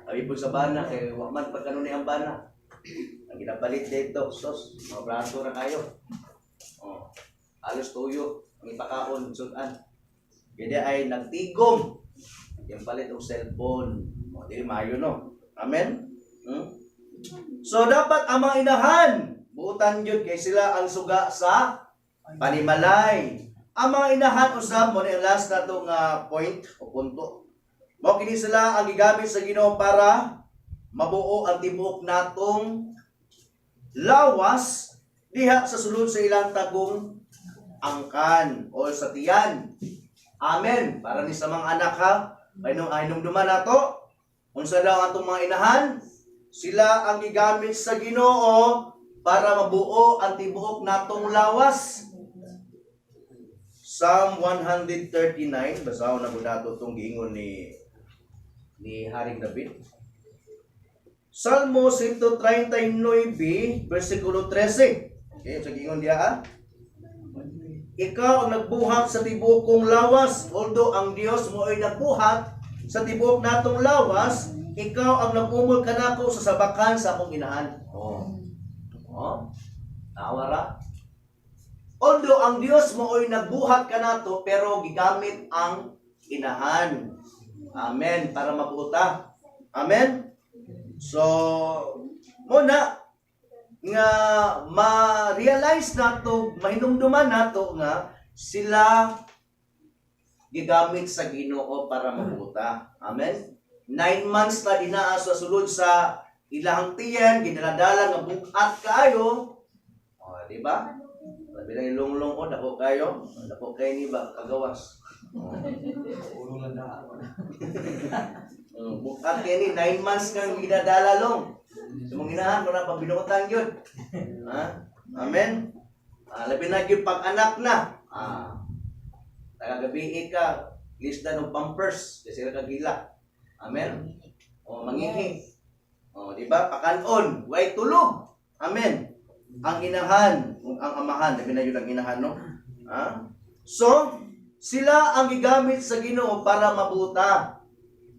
Abi po sa bana kay wa man pagkano ni ang bana. Ang ginapalit dito, sos, mga braso ra kayo. Alos tuyo ang ipakaon sudan. Kaya ay nagtigom. Yung palit og cellphone. Dili maayo no. Amen. So dapat ang mga inahan buutan jud kay sila ang suga sa panimalay. Ang mga inahan usab mo ni last nato nga point o punto. Mao kini sila ang gigamit sa Ginoo para mabuo ang tibuok natong lawas diha sa sulod sa ilang tagong angkan o sa tiyan. Amen. Para ni sa mga anak ha, aynom duman nato. Unsa daw atong mga inahan? Sila ang gigamit sa Ginoo para mabuo ang tibuok natong lawas. Psalm 139, basahon na po nato itong giingon ni Haring David. Salmo 139, versikulo 13. Okay, so giingon diya Ikaw ang nagbuhat sa tibuok kong lawas. Although ang Dios mo ay nagbuhat sa tibuok natong lawas, ikaw ang nagumol kanako sa sabakan sa akong inahan. Nawara. Although ang Dios mo ay nagbuhat kanato, pero gigamit ang inahan. Amen. Para mabuta. Amen. So, muna nga ma-realize nato, mahinumduman nato nga sila gigamit sa Ginoo para mabuta. Amen. 9 months na dinaa sa sulod sa ilahang tiyan, ginadala nga buhat kayo. Di ba? Labi na ilong-long ko, dako kayo. Dako kayo ni ba, kagawas. Bukat kayo ni, 9 months kang ginadala long. So mong inahan mo na pang binukutan yun. Amen? Labi na yung pag-anak na. Tagagabi ka, lista ng pampers, kasi sila kagila. Amen? Mangihi. Di ba? Pakanon, way tulog. Amen? Ang inahan, ang amahan, labi na yun ang inahan, no? So, sila ang gigamit sa Ginoo para mabuta.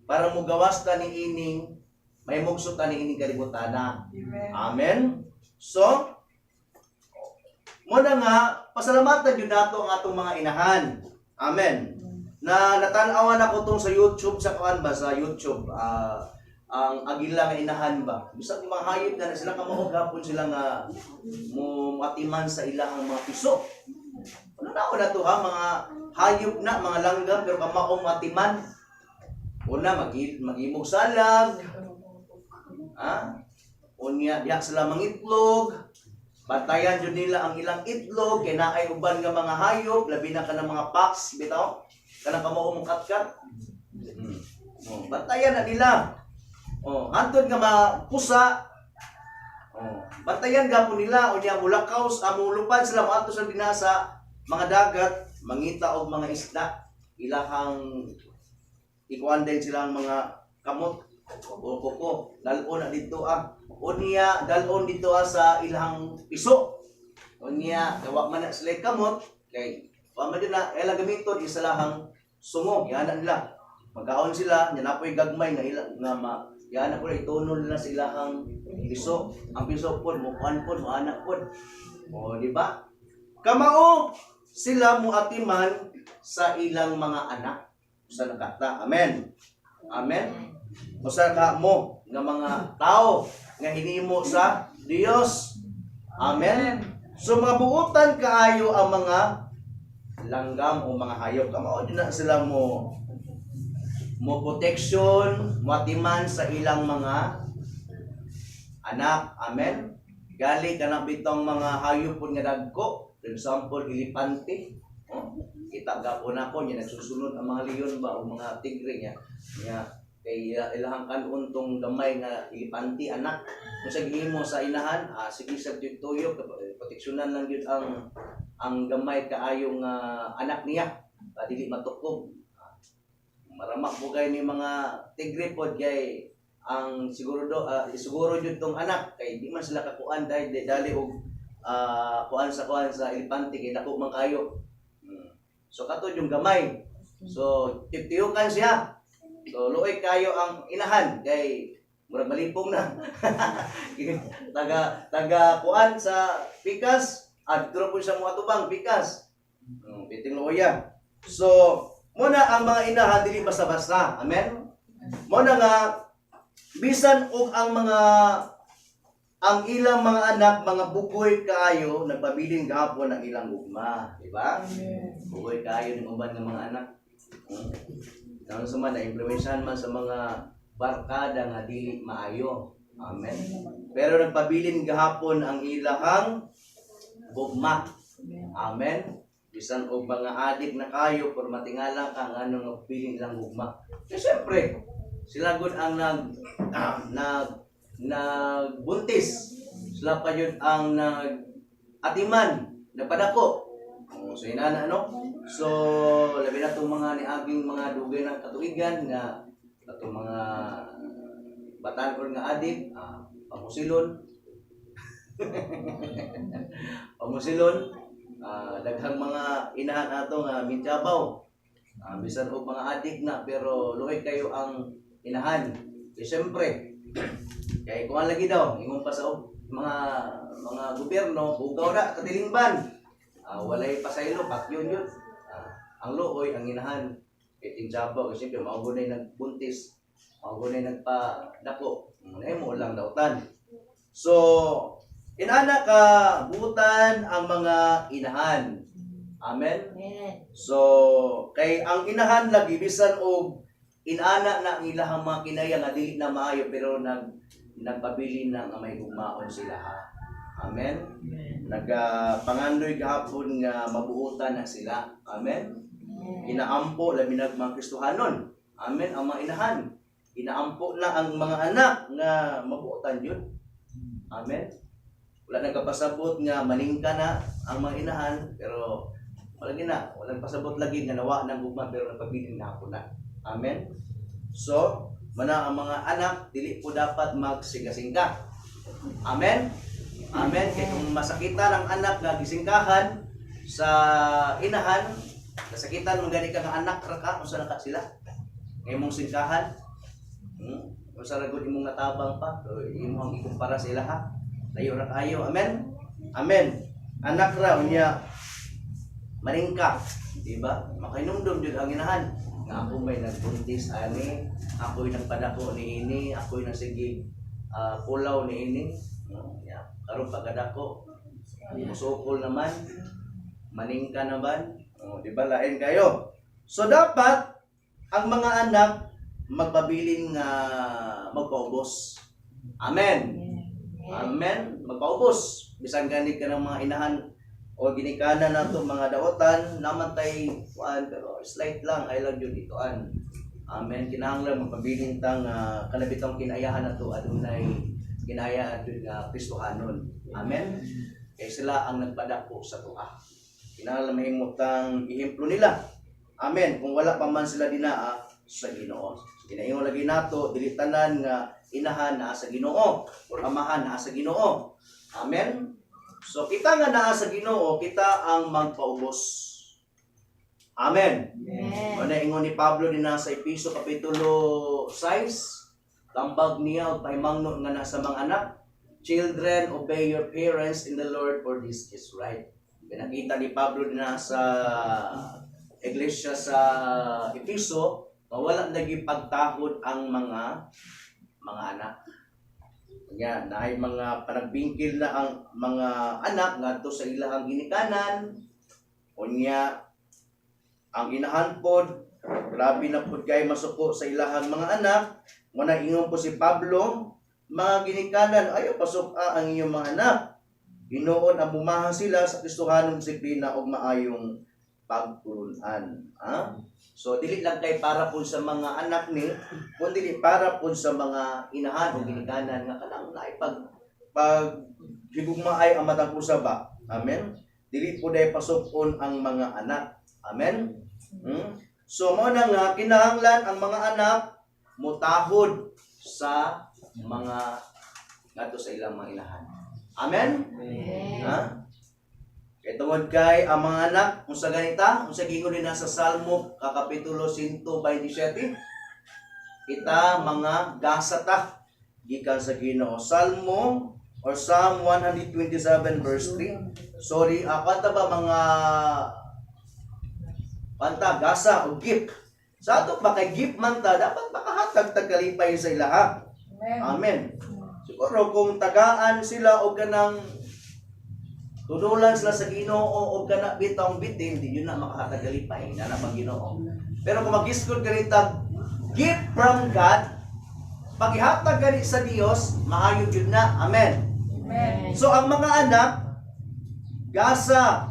Para mugawas ta ni ining, may mugso ta ni ining kalibutana. Amen? So, muna nga, pasalamatan yun nato ang atong mga inahan. Amen. Na natanawan ako tong sa YouTube, sa kuan ba, sa YouTube, ang agila nga inahan ba. Bisag mga hayop na sila kamahog hapon sila nga mo matiman sa ilang mga piso. Ano na to ha, mga hayop na, mga langgam, pero kamaong matiman. Una, mag-imog salag. Unya, diya sila mangitlog. Batayan yun nila ang ilang itlog, kaya naay uban nga mga hayop, labi na ka ng mga pucks, bitaw. Kanang kamo mong katkat. Batayan na nila. Hantod nga mga pusa. Batayan gapon nila, o niya mulakaw, mulupad sila mo ato sa binasa, mga dagat, mangita og mga isda. Ilahang ikuan din silang mga kamot o koko. Dalon na dito Unya, dalon dito sa ilang piso. Unya, gawak man na sila kamot. Kay, wama din na, gamiton, isa lahang sumo. Yan na nila. Magkaon sila, yan na po yung gagmay na ilang, yan na po, itunol nila sa ilahang piso. Ang piso po, mukuan po, muanak po. Di ba? Kamao, sila muatiman sa ilang mga anak. Sa nakata. Amen. Amen. Usa ka mo nga mga tao nga hinimo sa Dios. Amen. So mga buutan kaayo ang mga langgam o mga hayop. Kamao din na sila mo protection, matiman sa ilang mga anak. Amen. Gali ka na bitong mga hayop po nga dagko. For example, ilipante. Kita gapon ako niya nagsusunod ang mga leon ba o mga tigre niya. Kay ilahang kanon tong gamay nga ilipanti anak. Kung sa gihimo sa inahan, sige sa tuyo, proteksyonan lang yun ang gamay kaayong anak niya. Dili matukob. Maramak po kayo ni mga tigre po kay ang siguro yun tong anak kay di man sila kakuan dahil dali og kuan sa ilipante kay dako man kayo. So katod yung gamay. So tiyukan siya. So luoy kayo ang inahan kay murag malipong na. taga kuan sa pikas adto po siya mo atubang pikas. Biting luoya. So muna ang mga inahan dili basta-basta. Amen. Muna nga bisan og ang ilang mga anak, mga bugoy kaayo, nagpabiling gahapon ang ilang ugma. Diba? Bugoy kaayo ng uban ng mga anak. Nang sama na implementasyon man sa mga barkada nga dili maayo. Amen. Pero nagpabilin gahapon ang ilahang ugma. Amen. Bisan og mga adik na kayo, por matingala ka nga anong piling ilang ugma. So, siyempre, sila gud ang nagbuntis. Sila pa yun ang nag-atiman, nagpadako. So inana So labi na itong mga niaging mga dugay ng katuigan nga itong mga batan nga adik, pamusilon. Pamusilon, daghang mga inahan ato nga mintyabaw. Bisan og mga adik na pero luhay kayo ang inahan. Siyempre, kaya kung lagi daw, ingon pa sa mga gobyerno, bugaw na, katilingban. Walay pasaylo, bakyon yun. Ang looy, ang inahan, iting jabaw, kasi maugunay nagbuntis, maugunay nagpadako, ay mo lang dautan. So, inana ka, butan ang mga inahan. Amen? So, kay ang inahan lagi, bisan o inana na ang ilahang mga kinaya nga dili na maayo pero nagpabili na nga may gugmaon sila ha. Amen. Nagapangandoy gahapon nga mabuutan na sila. Amen. Inaampo labi nag mga Kristohanon. Amen. Ang mga inahan. Inaampo na ang mga anak nga mabuutan yun. Amen. Wala nagkapasabot nga maningka na ang mga inahan, pero walang pasabot lagi nga nawa ng gugma pero nagpabiling na ako na. Amen. So, mana ang mga anak dili po dapat magsinga-singka. Amen. Amen. Kaya kung masakitan ang anak nga gisingkahan sa inahan, nasakitan mo gani ka nga anak ra ka, unsa na ka sila? Ngay mong singkahan. Unsa ra gud imong natabang pa, imong ikumpara sa ila ha. Layo ra kayo. Amen. Amen. Anak ra unya maningka, di ba? Makainumdum jud ang inahan. Nga ako may nagbuntis ani, ako'y nagpadako ni ini, ako'y nagsige pulaw ni ini. Karon pagkadako, musukol naman, maningka naman. Di ba lain kayo? So dapat ang mga anak magpabiling magpaubos. Amen. Amen. Magpaubos. Bisan gani ka ng mga inahan o ginikanan na ito mga daotan, naman tayo pero slight lang, ay lang yun itoan. Amen. Kinahanglan magpabiling tang kanabitang kinayahan na ito, adunay kinaya at yun Kristohanon. Amen. Kaya sila ang nagpadako sa tuwa. Kinahanglan mahimutang ihemplo nila. Amen. Kung wala pa man sila dinaa sa Ginoo. Kinaingon lagi nato, dili tanan nga inahan na sa Ginoo o amahan na sa Ginoo. Amen. So kita nga naa sa Ginoo, kita ang magpaubos. Amen. Ano ingon ni Pablo din sa Episo kapitulo 6, lambag niya og pahimangno nga nasa mga anak, children, obey your parents in the Lord, for this is right. Pinakita ni Pablo din sa iglesia sa Episo, wala naging pagtahod ang mga anak. Yan, naay mga panagbingkil na ang mga anak ngadto sa ilahang ginikanan. Unya ang inahan pod, grabe na pod kay masuko sa ilahang mga anak. Muna ingon po si Pablo, mga ginikanan, ayaw pasok ang iyong mga anak. Inoon ang bumaha sila sa Kristohanong disiplina o maayong pagtulunan. So, dili lang kay para po sa mga anak ni, kundi para po sa mga inahan o ginikanan nga kanang naay pag higugmaay ang matang usaba. Amen. Dili po day pasokon ang mga anak. Amen. So, mo na nga kinahanglan ang mga anak mutahod sa mga ngadto sa ilang mga inahan. Amen. Ha? Kaya tungod kay ang mga anak, kung sa ganita, kung sa gingon din sa Salmo, kapitulo 127, kita mga gasata, gikan sa Ginoo. Salmo, or Psalm 127 verse 3. Sorry, kanta ba mga kanta, gasa o gift. Sa ato ba kay gift man ta, dapat makahatag tagalipay sa ilaha. Amen. Siguro kung tagaan sila o ganang tudulan sila sa Ginoo o kana bitong bitin, di yun na makakatagalipay na pag Ginoo. Pero kung mag-iskod ganita, gift from God, paghihatag gani sa Dios, maayo jud na. Amen. Amen. So ang mga anak gasa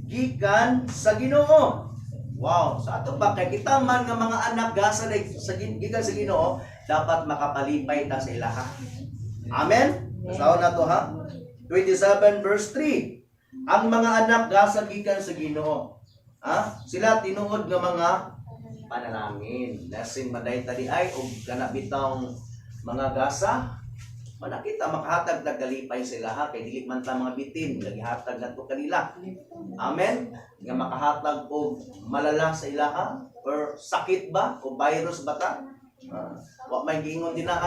gikan sa Ginoo. Wow, sa ato ba kay kita man nga mga anak gasa sa gikan sa Ginoo, dapat makapalipay ta sa ilaha. Amen. Basaon na to ha. 27 verse 3. Ang mga anak gasa gikan sa Ginoo. Sila tinuod nga mga panalangin. Lasing maday tadi ay og kana bitong mga gasa. Manakita makahatag nagkalipay sila ha kay dili man ta mga bitin nagihatag ngadto kanila. Amen. Nga makahatag og malala sa ilaha or sakit ba o virus ba ta? Wa may giingon din na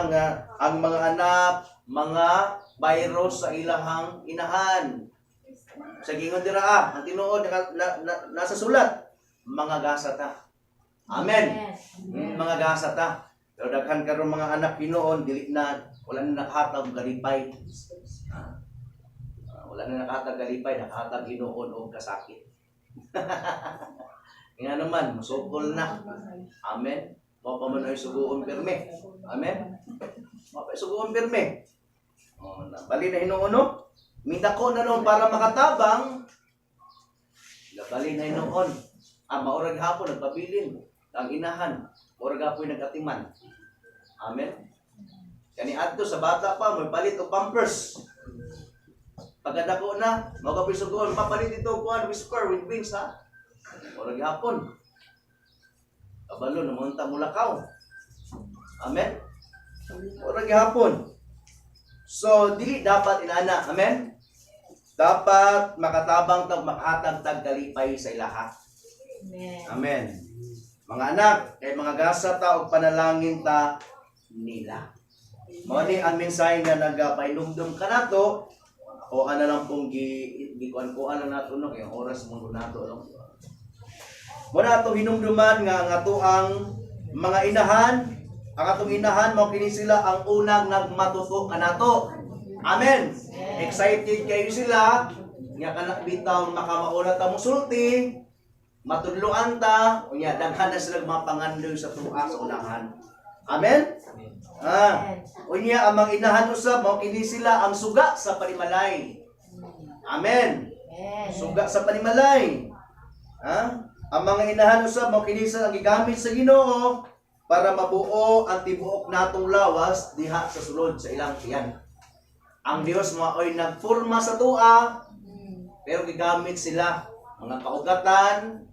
ang mga anak mga virus sa ilahang inahan. Sa gingon dira ang tinuod nasa sulat mga gasa ta. Amen. Mga gasa ta. Pero daghan karon mga anak Pinoon dili na wala na nakahatag galipay. Wala na nakahatag galipay, nakahatag Ginoo og kasakit. Nga naman masukol na. Amen. Mao pa man ay suguon pirme. Amen. Mao pa suguon pirme. Bali na Ginoo no? Mindako na noon para makatabang, gabali na noon. Maurag hapon nagpabilin. Ang inahan, maurag hapon nagatiman. Amen. Kani adto sa bata pa, may palit o pampers. Pagkadako na, magkapisugon, papalit ito kuhan, whisper with wings ha. Maurag hapon. Kabalo, namunta mulakaw. Amen. Maurag hapon. So, dili dapat inana. Amen? Dapat makatabang tag makahatag tag kalipay sa ilaha. Amen. Amen. Mga anak, kay mga gasa ta og panalangin ta nila. Mao ni ang mensahe nga nagapainumdum kanato o ana lang pong gikuan-kuan lang nato no kay oras mo nato no. Mo nato hinumduman nga ang ato ang mga inahan. Ang atong inahan, mao kini sila ang unang nagmatuto kanato. Amen. Excited kayo sila. Nga kanak bitaw makamauna ta musulti. Matudloan ta. Unya daghan na sila mga pangandoy sa tuwa sa unahan. Amen. Unya ang mga inahan usab mao kini sila ang suga sa panimalay. Amen. Suga sa panimalay. Ang mga inahan usab mao kini sila ang gigamit sa Ginoo para mabuo ang tibuok natong lawas diha sa sulod sa ilang tiyan. Ang Dios maoy nagforma sa tua, pero gigamit sila mga kaugatan,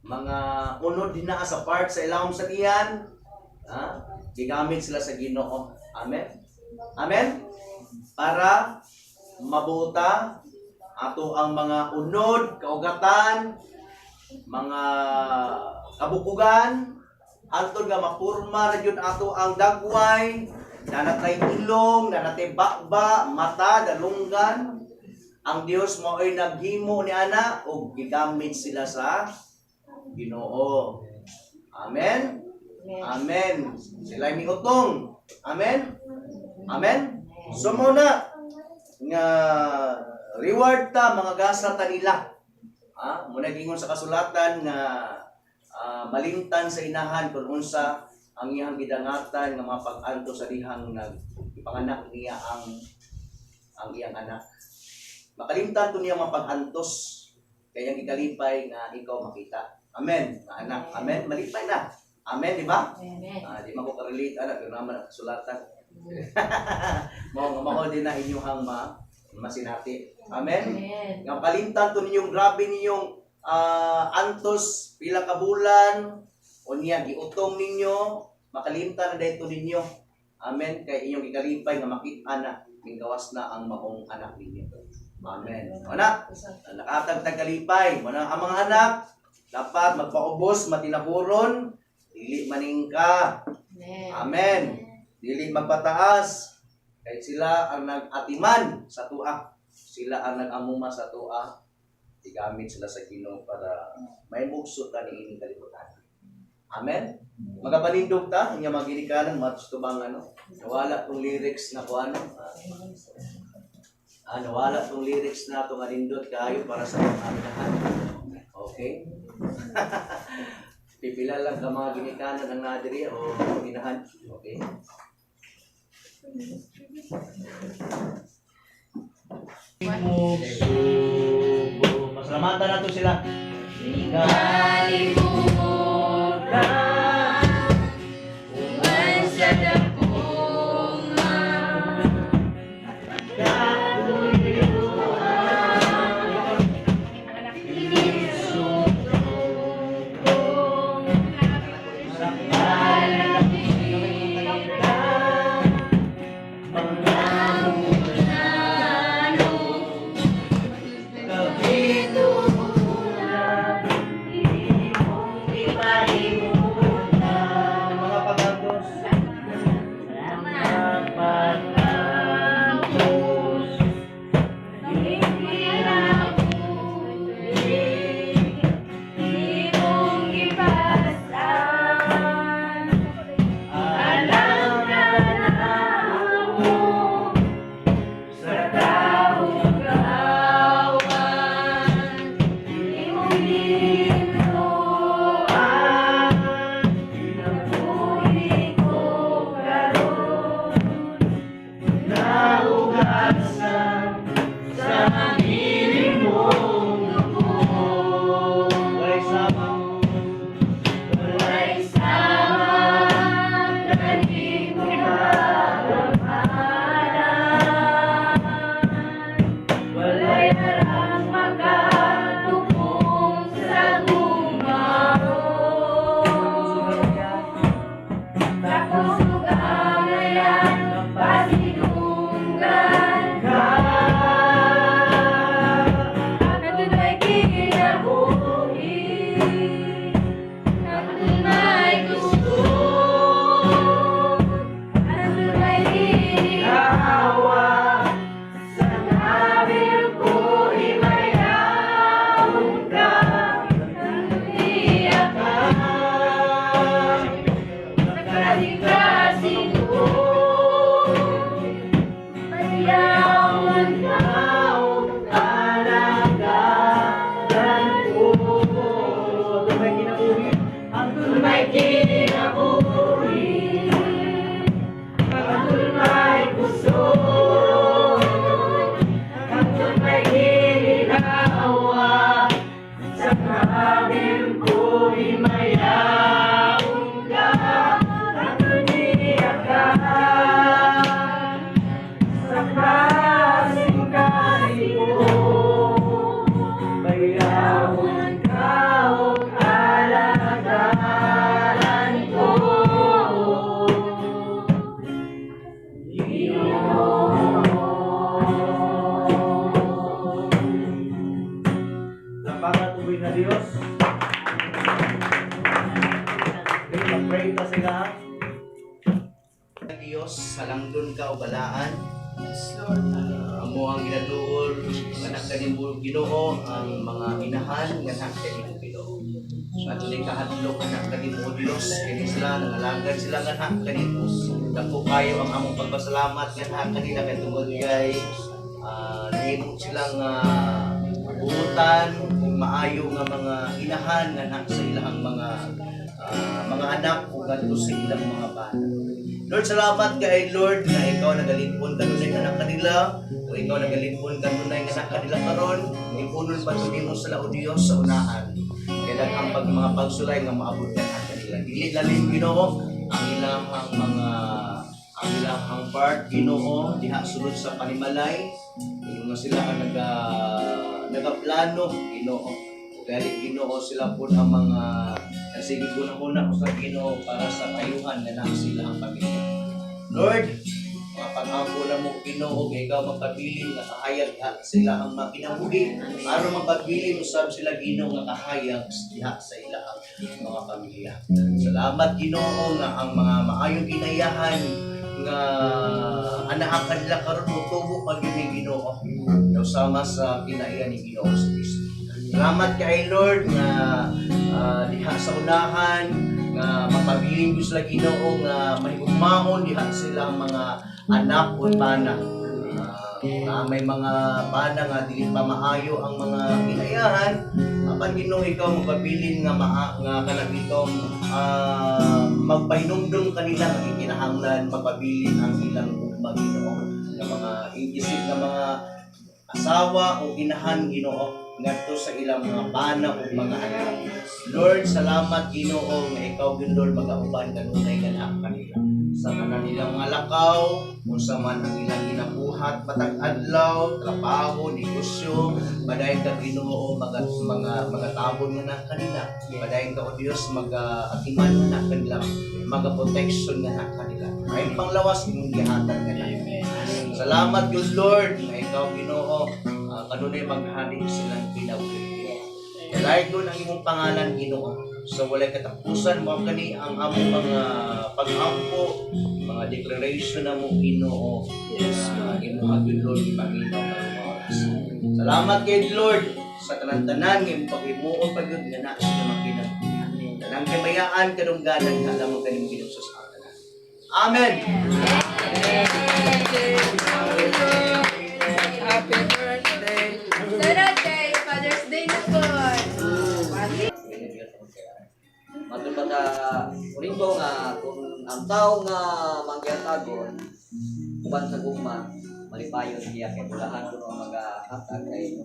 mga unod din na sa part sa ilawom sa tiyan, gigamit sila sa Ginoo. Amen. Amen. Para mabuta ato ang mga unod, kaugatan, mga kabukugan, antod nga mapurma ra jud ato ang dagway, nanatay ilong, nanatay bakba, mata, dalunggan. Ang Dios mao'y naghimo ni ana og gigamit sila sa Ginoo. Amen. Amen. Sila miutong. Amen. Amen. So muna nga reward ta mga gasa ta nila. Muna gingon sa kasulatan nga malimtan sa inahan kung unsa ang iyang gidangatan nga mga pag-anto sa dihang ipanganak niya ang iyang anak. Makalimtan to niya mga pag-antos kaya ang ikalipay nga ikaw makita. Amen. Nga anak. Amen. Malipay na. Amen, di ba? Amen. Di man ko ka-relate anak pero naman kasulatan. Mao din na inyong masinati. Amen. Amen. Nga kalimtan to ninyong grabe ninyong antos pila ka bulan unya giutom ninyo makalimtan na dayto ninyo. Amen. Kay inyong ikalipay nga makita na minggawas na ang maong anak ninyo. Amen. Anak, nakatagtag kalipay. Ang mga anak dapat magpaubos matinaburon dili maningka. Amen. Dili magpataas kay sila ang nag-atiman sa tuwa. Sila ang nag-amuma sa tuwa. Igamit sila sa Ginoo para may mugso ta niini kalibutan. Amen. Magapanindog ta nya maginikanan matustubang nawala tong lyrics na kuano. Nawala tong lyrics na to nga nindot kaayo para sa mga lahat. Okay? Pipila lang ka mga ginikanan ang nadiri o ginahan. Okay? Pasalamatan nato sila. Napakatuloy na Diyos. Okay, mag-pray ta sila. Diyos, salangdon ka o balaan. Amo ang ginatuol, anak ka ni Ginoo, ang mga inahan, anak ka ni Ginoo. At ulit kahadlok, anak ka ni Diyos, kini sila, nangalanggan sila, anak ka ni Diyos. Dako kayo ang among pagpasalamat, anak kanila kay tungod kay nahimong silang buutan, kung maayo nga mga inahan, anak sa ilang mga anak, kung ganito sa ilang mga bata. Lord, salamat kay Lord na ikaw nagalipon kanunay anak kanila o ikaw nagalipon kanunay anak kanila karon ipunon pa mo sa lao Dios sa unahan kaya ang mga pagsulay nga maabot ka anak kanila dili lalim Ginoo ang ilahang part Ginoo diha sulod sa panimalay nga sila ang nagaplano Ginoo gali Ginoo sila po ang mga sige una sa Ginoo para sa kayuhan nga naa sila ang pamilya. Lord, mga pag-ampo na mo Ginoo kay ikaw magpabilin nga kahayag sila ang makinabuhi aron magpabilin usab sila Ginoo nga kahayag diha sa ilang mga pamilya. Salamat Ginoo nga ang mga maayong ginayahan nga anak kanila karon motubo pag Ginoo. Sama sa kinaiya ni Ginoo sa Kristo. Salamat kay Lord nga diha sa unahan nga mapabiling ko sila Ginoo nga mahigugmaon diha sila mga anak o pana. May mga pana nga dili pa maayo ang mga ginayahan apan Ginoo ikaw magpabilin nga kanang itong magpahinumdum kanila nga kinahanglan mapabilin ang ilang ugma Ginoo nga mga isip nga mga asawa o inahan Ginoo ngadto sa ilang mga bana o mga anak. Lord, salamat Ginoo nga ikaw Lord magauban kanunay nga kanila. Sa kanilang mga lakaw, unsa man ang ilang ginabuhat matag adlaw, trabaho, negosyo, padayon ka Ginoo mga tabon nga kanila. Padayon ka o Dios mag-atiman nga kanila, mag-protection nga kanila. Ay panglawas imong gihatan kanila. Salamat Good Lord nga ikaw Ginoo kanunay maghanig silang pinabuhi. Dahil doon ang imong pangalan Ginoo. So walay katapusan mo kani ang among mga pag-ampo, mga declaration na mo Ginoo. Imong Good Lord Panginoon ng oras. Salamat kay Lord sa tanan-tanan nga imong paghimuon pagud nga naa sila makinabuhi. Tanang kamayaan kadungganan nga lamang kaning Ginoo sa tanan. Amen. Happy birthday. Sunod kay Father's Day na po. Matod pa ta uling ko nga kung ang tao nga mangyatagon uban sa gugma malipayon siya kay bulahan kuno ang mga hatag kay